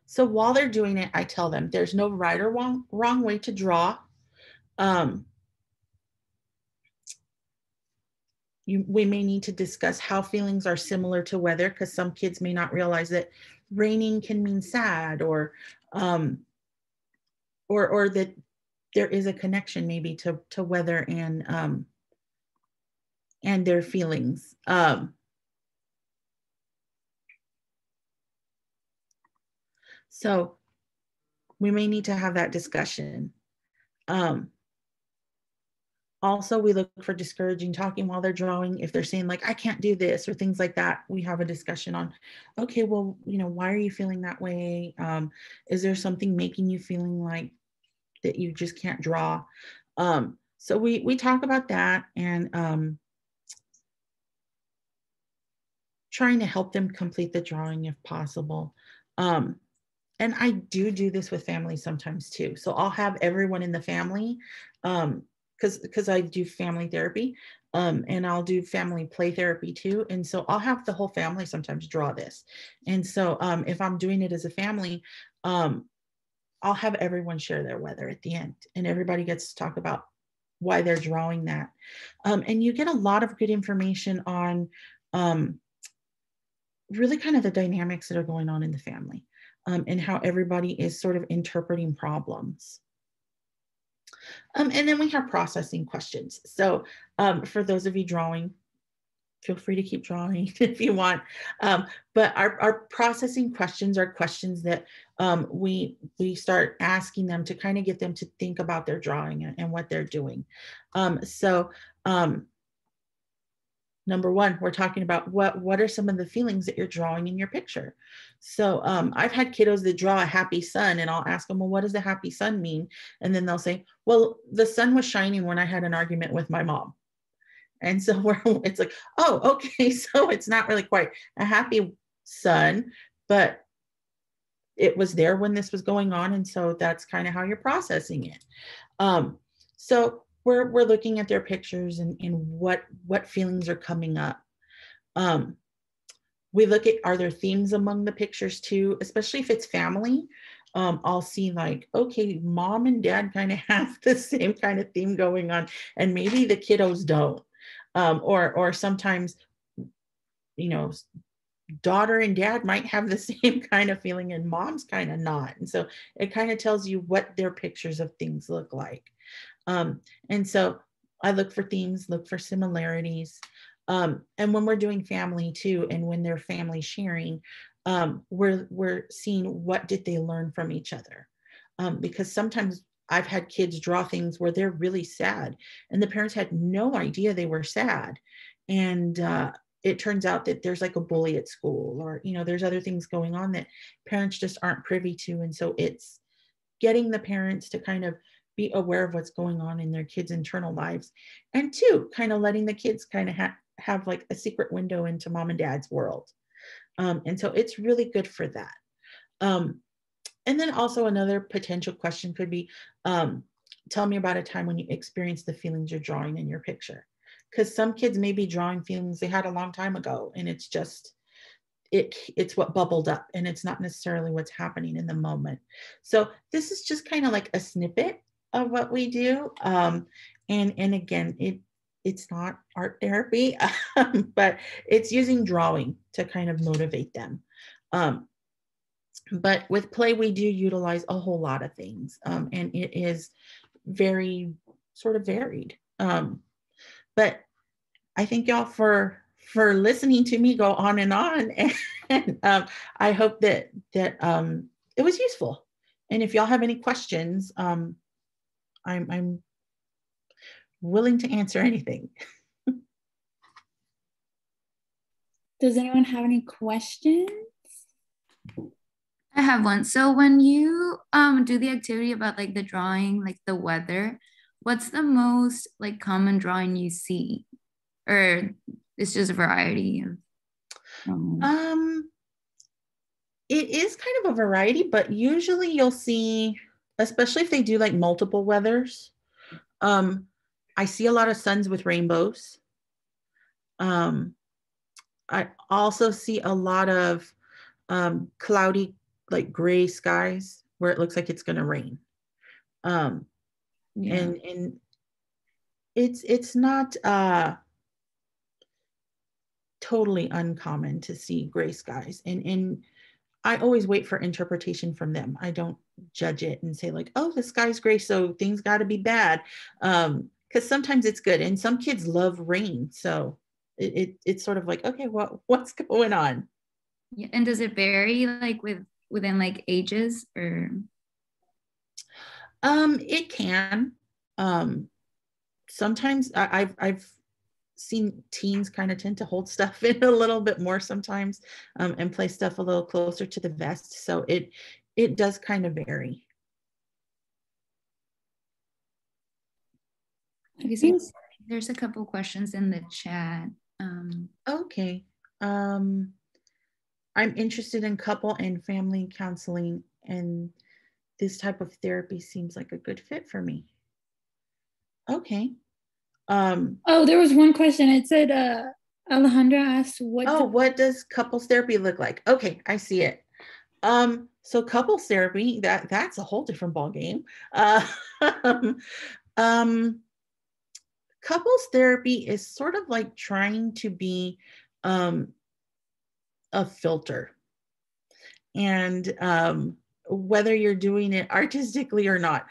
So while they're doing it, I tell them there's no right or wrong way to draw. we may need to discuss how feelings are similar to weather, because some kids may not realize that raining can mean sad, or that there is a connection maybe to weather and their feelings. So we may need to have that discussion. Also, we look for discouraging talking while they're drawing. If they're saying like, I can't do this, or things like that, we have a discussion on, okay, well, why are you feeling that way? Is there something making you feeling like that you just can't draw? So we talk about that, and trying to help them complete the drawing if possible. And I do this with families sometimes too. So I'll have everyone in the family, because I do family therapy, and I'll do family play therapy too. And so I'll have the whole family sometimes draw this. And so if I'm doing it as a family, I'll have everyone share their weather at the end, and everybody gets to talk about why they're drawing that. And you get a lot of good information on really kind of the dynamics that are going on in the family, and how everybody is sort of interpreting problems. And then we have processing questions. So for those of you drawing, feel free to keep drawing if you want. But our processing questions are questions that we start asking them to kind of get them to think about their drawing and what they're doing. Number one, we're talking about what are some of the feelings that you're drawing in your picture. So I've had kiddos that draw a happy sun, and I'll ask them, well, what does the happy sun mean? And then they'll say, well, the sun was shining when I had an argument with my mom. And so it's like, oh, okay, so it's not really quite a happy sun, but it was there when this was going on. And so that's kind of how you're processing it. So we're looking at their pictures and what feelings are coming up. We look at, are there themes among the pictures too, especially if it's family. I'll see like, okay, mom and dad kind of have the same kind of theme going on, and maybe the kiddos don't. Or sometimes, daughter and dad might have the same kind of feeling and mom's kind of not. And so it kind of tells you what their pictures of things look like. And so I look for themes, look for similarities. And when we're doing family too, and when they're family sharing, we're seeing what did they learn from each other. Because sometimes I've had kids draw things where they're really sad, and the parents had no idea they were sad. And it turns out that there's like a bully at school, or, there's other things going on that parents just aren't privy to. And so it's getting the parents to kind of be aware of what's going on in their kids' internal lives, and two, kind of letting the kids kind of have like a secret window into mom and dad's world. And so it's really good for that. And then also another potential question could be, tell me about a time when you experienced the feelings you're drawing in your picture. Because some kids may be drawing feelings they had a long time ago, and it's just, it's what bubbled up, and it's not necessarily what's happening in the moment. So this is just kind of like a snippet of what we do. And again, it's not art therapy, but it's using drawing to kind of motivate them. But with play, we do utilize a whole lot of things, and it is very sort of varied. But I thank y'all for listening to me go on, and I hope that it was useful. And if y'all have any questions, I'm willing to answer anything. Does anyone have any questions? I have one. So when you do the activity about like the drawing, like the weather, what's the most like common drawing you see? Or it's just a variety of it is kind of a variety, but usually you'll see, especially if they do like multiple weathers, I see a lot of suns with rainbows. I also see a lot of cloudy, like gray skies where it looks like it's going to rain. And it's not totally uncommon to see gray skies. And I always wait for interpretation from them. I don't judge it and say like, oh, the sky's gray, so things got to be bad. Because sometimes it's good. And some kids love rain. So it's sort of like, okay, what's going on? Yeah. And does it vary like within like ages or? It can. Sometimes I've seen teens kind of tend to hold stuff in a little bit more sometimes, and place stuff a little closer to the vest. So it does kind of vary. Okay, so there's a couple questions in the chat. Okay. I'm interested in couple and family counseling, and this type of therapy seems like a good fit for me. Okay. Oh, there was one question. It said, Alejandra asked, what does couples therapy look like? Okay, I see it. So couples therapy, that's a whole different ballgame. Couples therapy is sort of like trying to be a filter. And whether you're doing it artistically or not.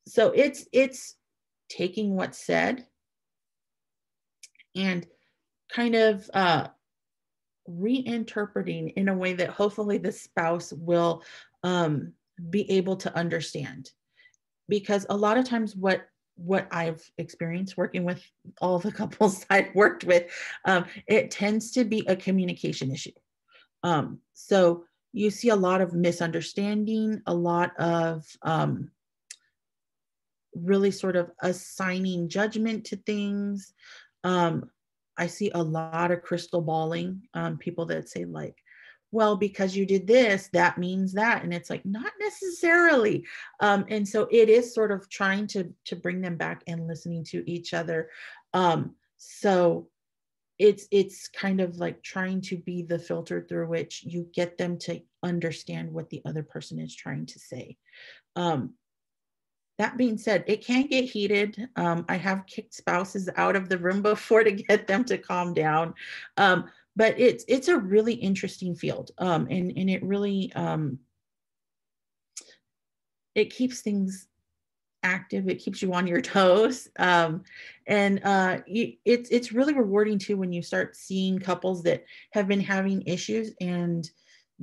So it's taking what's said and kind of reinterpreting in a way that hopefully the spouse will be able to understand. Because a lot of times what I've experienced working with all the couples I've worked with, it tends to be a communication issue. So you see a lot of misunderstanding, a lot of really sort of assigning judgment to things. I see a lot of crystal balling, people that say like, well, because you did this, that means that. And it's like, not necessarily. And so it is sort of trying to bring them back and listening to each other. So it's kind of like trying to be the filter through which you get them to understand what the other person is trying to say. That being said, it can get heated. I have kicked spouses out of the room before to get them to calm down. But it's a really interesting field. And it really, it keeps things active. It keeps you on your toes. It's really rewarding too when you start seeing couples that have been having issues and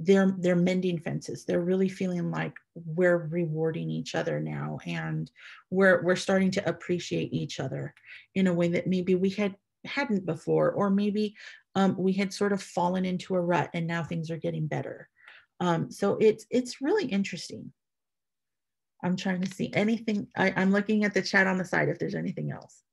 they're mending fences. They're really feeling like we're rewarding each other now, and we're starting to appreciate each other in a way that maybe we hadn't before, or maybe we had sort of fallen into a rut and now things are getting better. So it's really interesting. I'm trying to see anything. I'm looking at the chat on the side if there's anything else.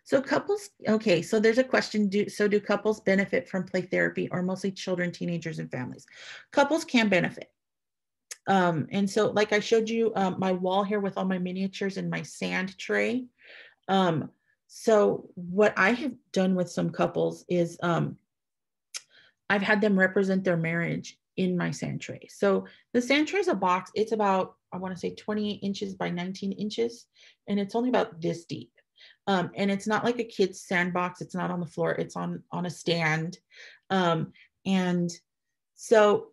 So couples, okay, so there's a question, do couples benefit from play therapy, or mostly children, teenagers, and families? Couples can benefit. And so like I showed you my wall here with all my miniatures and my sand tray. So what I have done with some couples is I've had them represent their marriage in my sand tray. So the sand tray is a box. It's about, I want to say 28 inches by 19 inches. And it's only about this deep. And it's not like a kid's sandbox. It's not on the floor. It's on a stand. And so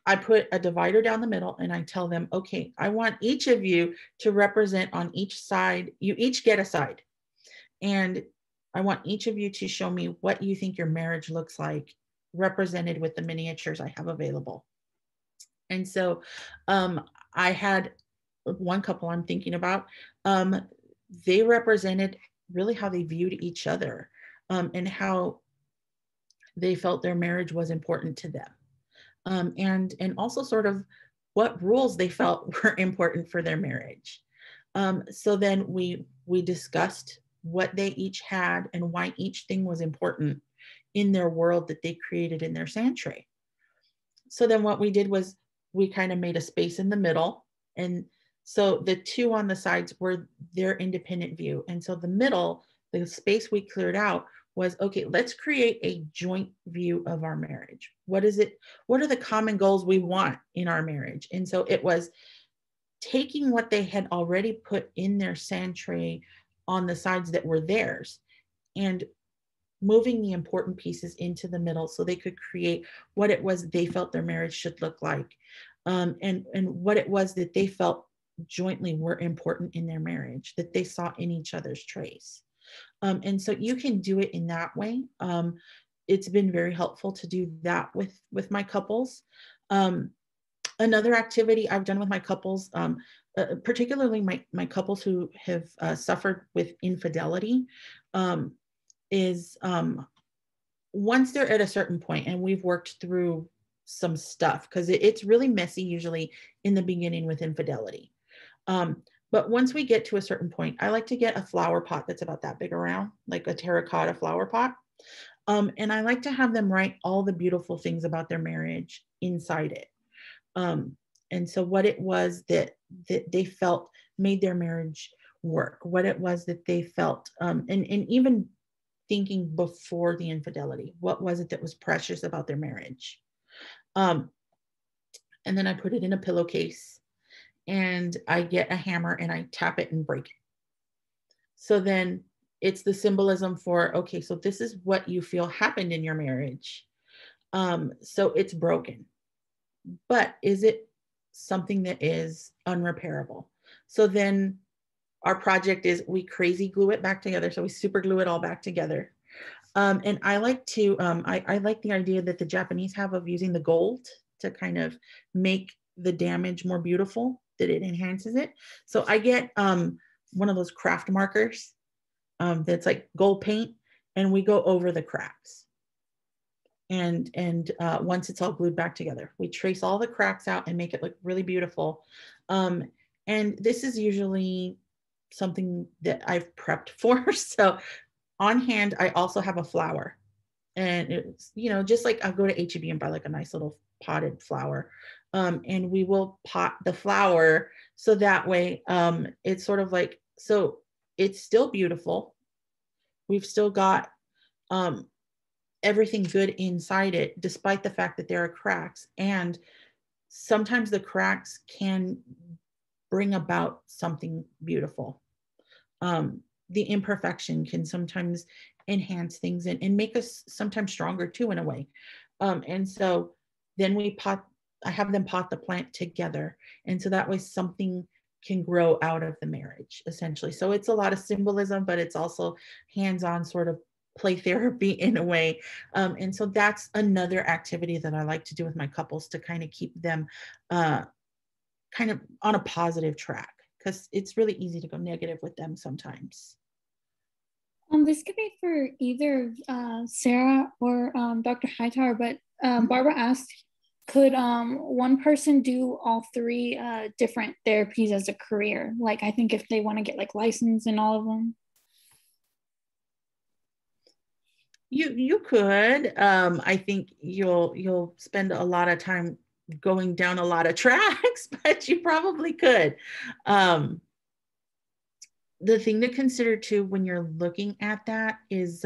I put a divider down the middle and I tell them, okay, I want each of you to represent on each side. You each get a side. And I want each of you to show me what you think your marriage looks like, represented with the miniatures I have available. And so I had one couple I'm thinking about. They represented really how they viewed each other, and how they felt their marriage was important to them. And also sort of what rules they felt were important for their marriage. So then we discussed what they each had and why each thing was important in their world that they created in their sand tray. So then what we did was we kind of made a space in the middle. And so the two on the sides were their independent view. And so the middle, the space we cleared out was, okay, let's create a joint view of our marriage. What is it? What are the common goals we want in our marriage? And so it was taking what they had already put in their sand tray on the sides that were theirs and moving the important pieces into the middle so they could create what it was they felt their marriage should look like, and what it was that they felt jointly were important in their marriage that they saw in each other's trays. And so you can do it in that way. It's been very helpful to do that with my couples. Another activity I've done with my couples, particularly my couples who have suffered with infidelity, is once they're at a certain point and we've worked through some stuff, because it's really messy usually in the beginning with infidelity. But once we get to a certain point, I like to get a flower pot that's about that big around, like a terracotta flower pot. And I like to have them write all the beautiful things about their marriage inside it. And so what it was that they felt made their marriage work, what it was that they felt, and even thinking before the infidelity, what was it that was precious about their marriage? And then I put it in a pillowcase and I get a hammer and I tap it and break it. So then it's the symbolism for, okay, so this is what you feel happened in your marriage. So it's broken, but is it something that is unrepairable? So then our project is we crazy glue it back together. So we super glue it all back together. And I like to, I like the idea that the Japanese have of using the gold to kind of make the damage more beautiful, that it enhances it. So I get one of those craft markers that's like gold paint, and we go over the cracks. And once it's all glued back together, we trace all the cracks out and make it look really beautiful. And this is usually something that I've prepped for. So on hand, I also have a flower, and it's, you know, just like I'll go to H-E-B and buy like a nice little potted flower. And we will pot the flower so that way it's sort of like, so it's still beautiful. We've still got everything good inside it, despite the fact that there are cracks. And sometimes the cracks can bring about something beautiful. The imperfection can sometimes enhance things and make us sometimes stronger too, in a way. And so then I have them pot the plant together. And so that way something can grow out of the marriage, essentially. So it's a lot of symbolism, but it's also hands-on sort of play therapy in a way. And so that's another activity that I like to do with my couples to kind of keep them kind of on a positive track, because it's really easy to go negative with them sometimes. This could be for either Sara or Dr. Hightower, but Barbara asked, could one person do all three different therapies as a career? Like, I think if they want to get like licensed in all of them. You could. I think you'll spend a lot of time going down a lot of tracks, but you probably could. The thing to consider too when you're looking at that is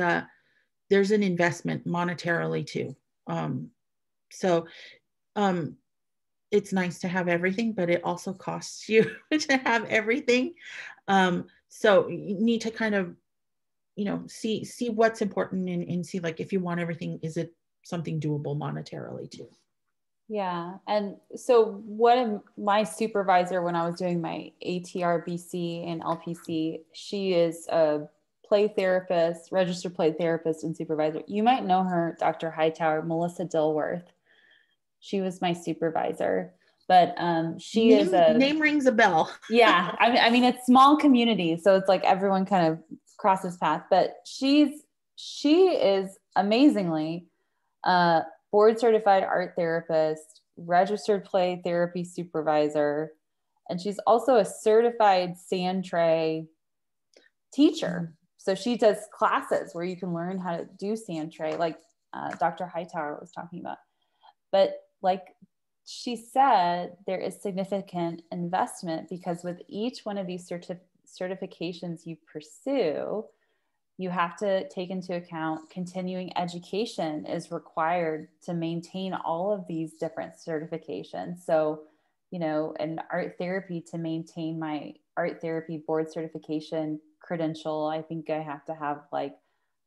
there's an investment monetarily too. So it's nice to have everything, but it also costs you to have everything. So you need to kind of, you know, see what's important and see, like, if you want everything, is it something doable monetarily too? Yeah. And so my supervisor, when I was doing my ATRBC and LPC, she is a play therapist, registered play therapist and supervisor. You might know her, Dr. Hightower, Melissa Dilworth. She was my supervisor, but name rings a bell. Yeah. I mean, it's small communities, so it's like everyone kind of crosses paths, but she is amazingly board certified art therapist, registered play therapy supervisor, and she's also a certified sand tray teacher. So she does classes where you can learn how to do sand tray, like Dr. Hightower was talking about. But like she said, there is significant investment, because with each one of these certifications you pursue, you have to take into account continuing education is required to maintain all of these different certifications. So you know, in art therapy, to maintain my art therapy board certification credential, I think I have to have like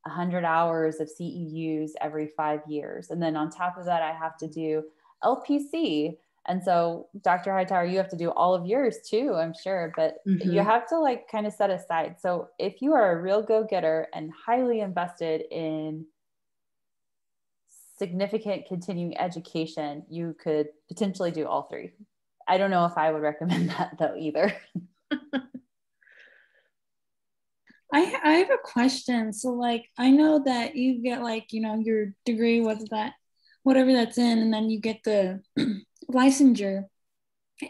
100 hours of CEUs every 5 years. And then on top of that, I have to do LPC. And so Dr. Hightower, you have to do all of yours too, I'm sure, but you have to like kind of set aside. So if you are a real go-getter and highly invested in significant continuing education, you could potentially do all three. I don't know if I would recommend that though either. I have a question. So like, I know that you get like, you know, your degree, whatever that's in, and then you get the licensure,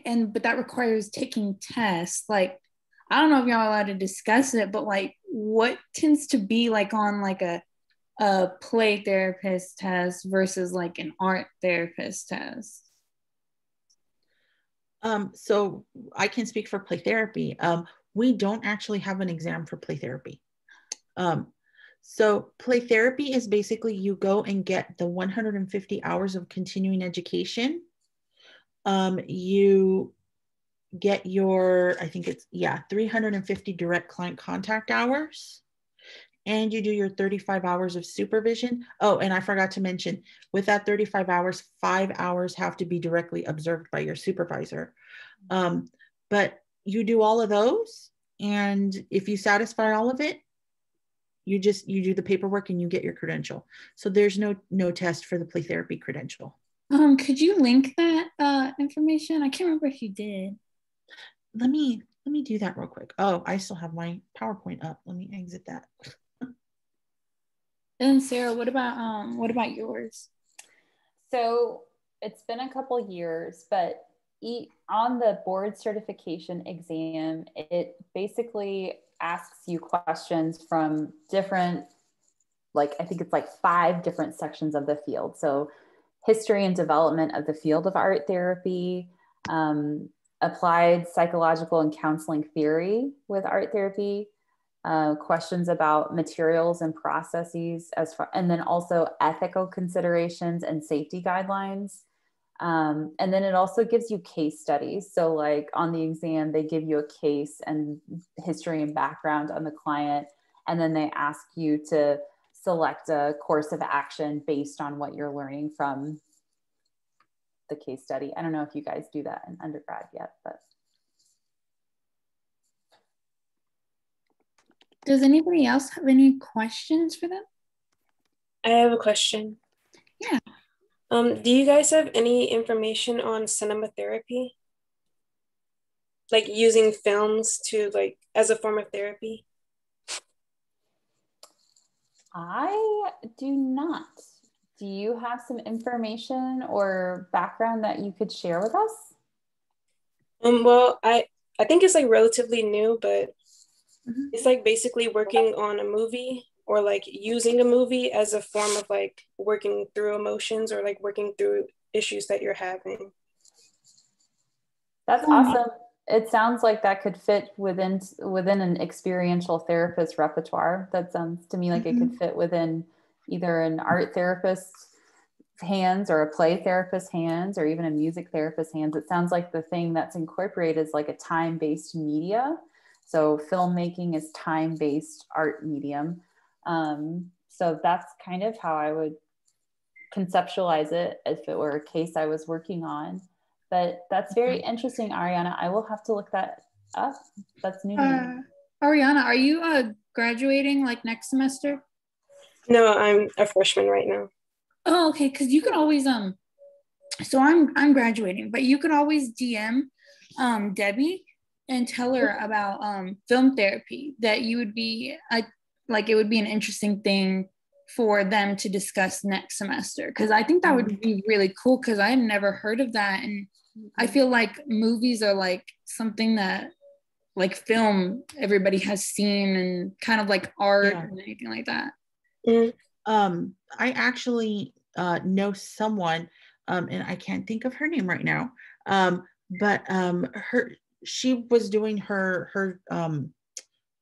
but that requires taking tests. Like, I don't know if y'all are allowed to discuss it, but like, what tends to be like on like a play therapist test versus like an art therapist test? So I can speak for play therapy. We don't actually have an exam for play therapy. So play therapy is basically you go and get the 150 hours of continuing education. You get your, I think it's, 350 direct client contact hours. And you do your 35 hours of supervision. Oh, and I forgot to mention, with that 35 hours, 5 hours have to be directly observed by your supervisor. But you do all of those, and if you satisfy all of it, you do the paperwork and you get your credential. So there's no test for the play therapy credential. Could you link that information? I can't remember if you did. Let me do that real quick. Oh, I still have my PowerPoint up. Let me exit that. And Sarah, what about yours? So it's been a couple years, but on the board certification exam, it basically asks you questions from different, like, I think it's like 5 different sections of the field. So history and development of the field of art therapy, applied psychological and counseling theory with art therapy, questions about materials and processes, and then also ethical considerations and safety guidelines. And then it also gives you case studies. So like on the exam, they give you a case and history and background on the client. And then they ask you to select a course of action based on what you're learning from the case study. I don't know if you guys do that in undergrad yet, but. Does anybody else have any questions for them? I have a question. Yeah. Do you guys have any information on cinema therapy? Like using films to like as a form of therapy? I do not. Do you have some information or background that you could share with us? Well, I think it's like relatively new, but it's like basically working on a movie or like using a movie as a form of like working through emotions or like working through issues that you're having. That's awesome. It sounds like that could fit within an experiential therapist repertoire. That sounds to me like it could fit within either an art therapist's hands or a play therapist's hands or even a music therapist's hands. It sounds like the thing that's incorporated is like a time-based media. So filmmaking is time-based art medium. So that's kind of how I would conceptualize it if it were a case I was working on. But that's very interesting, Ariana. I will have to look that up. That's new to me. Ariana, are you graduating like next semester? No, I'm a freshman right now. Oh, okay. Because you can always so I'm graduating, but you can always DM Debbie and tell her about film therapy, that you would be like it would be an interesting thing for them to discuss next semester, because I think that would be really cool, because I had never heard of that. And I feel like movies are like something that like film everybody has seen, and kind of like art and anything like that. I actually know someone, and I can't think of her name right now, but she was doing her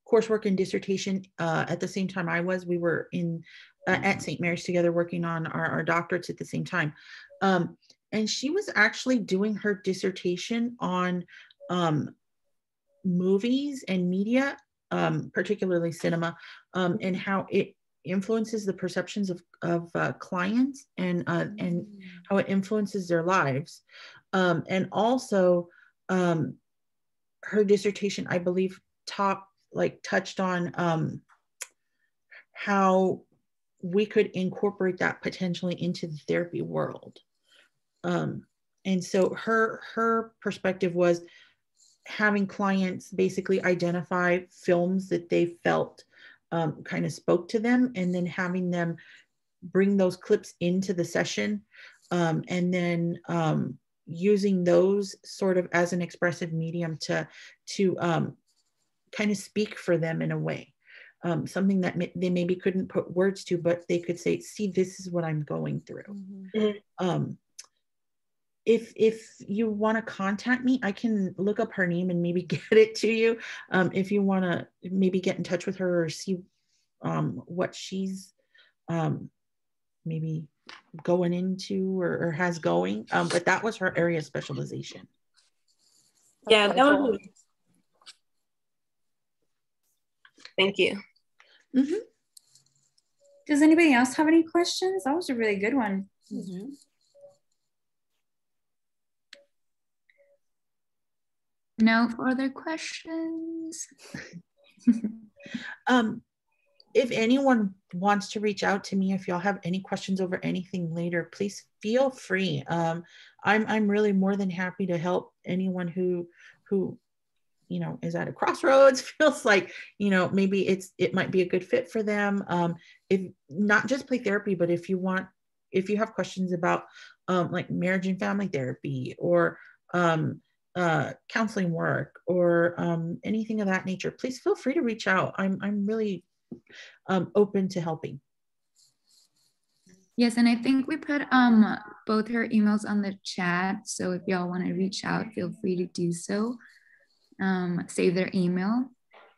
coursework and dissertation at the same time I was. We were in at St. Mary's together working on our doctorates at the same time. and she was actually doing her dissertation on movies and media, particularly cinema, and how it influences the perceptions of clients, and how it influences their lives. And also her dissertation, I believe, touched on how we could incorporate that potentially into the therapy world. And so her perspective was having clients basically identify films that they felt kind of spoke to them, and then having them bring those clips into the session, and then using those sort of as an expressive medium to kind of speak for them in a way. Something that they maybe couldn't put words to, but they could say, see, this is what I'm going through. Mm-hmm. If you want to contact me, I can look up her name and maybe get it to you. If you want to maybe get in touch with her or see what she's maybe going into or has going. But that was her area of specialization. Yeah, that was. Thank you. Mm-hmm. Does anybody else have any questions? That was a really good one. Mm-hmm. No further questions. If anyone wants to reach out to me, if y'all have any questions over anything later, please feel free. I'm really more than happy to help anyone who you know is at a crossroads, feels like maybe it might be a good fit for them. If not just play therapy, but if you have questions about like marriage and family therapy, or counseling work, or anything of that nature, please feel free to reach out. I'm really open to helping. Yes, and I think we put both her emails on the chat, so if y'all want to reach out, feel free to do so. Save their email.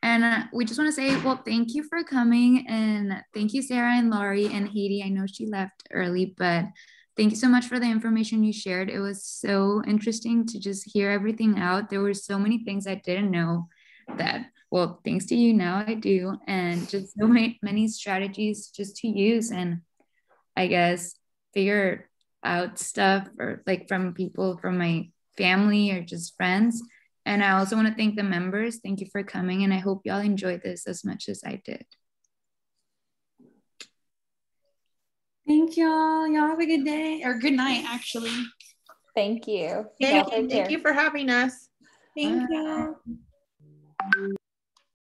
And we just want to say, well, thank you for coming, and thank you, Sarah and Laurie and Haide. I know she left early, but thank you so much for the information you shared. It was so interesting to just hear everything out. There were so many things I didn't know that, well, thanks to you, now I do, and just so many strategies just to use and I guess figure out stuff, or like from people from my family or just friends. And I also want to thank the members. Thank you for coming, and I hope y'all enjoyed this as much as I did. Thank y'all. Y'all have a good day, or good night, actually. Thank you. Thank you for having us. Thank you.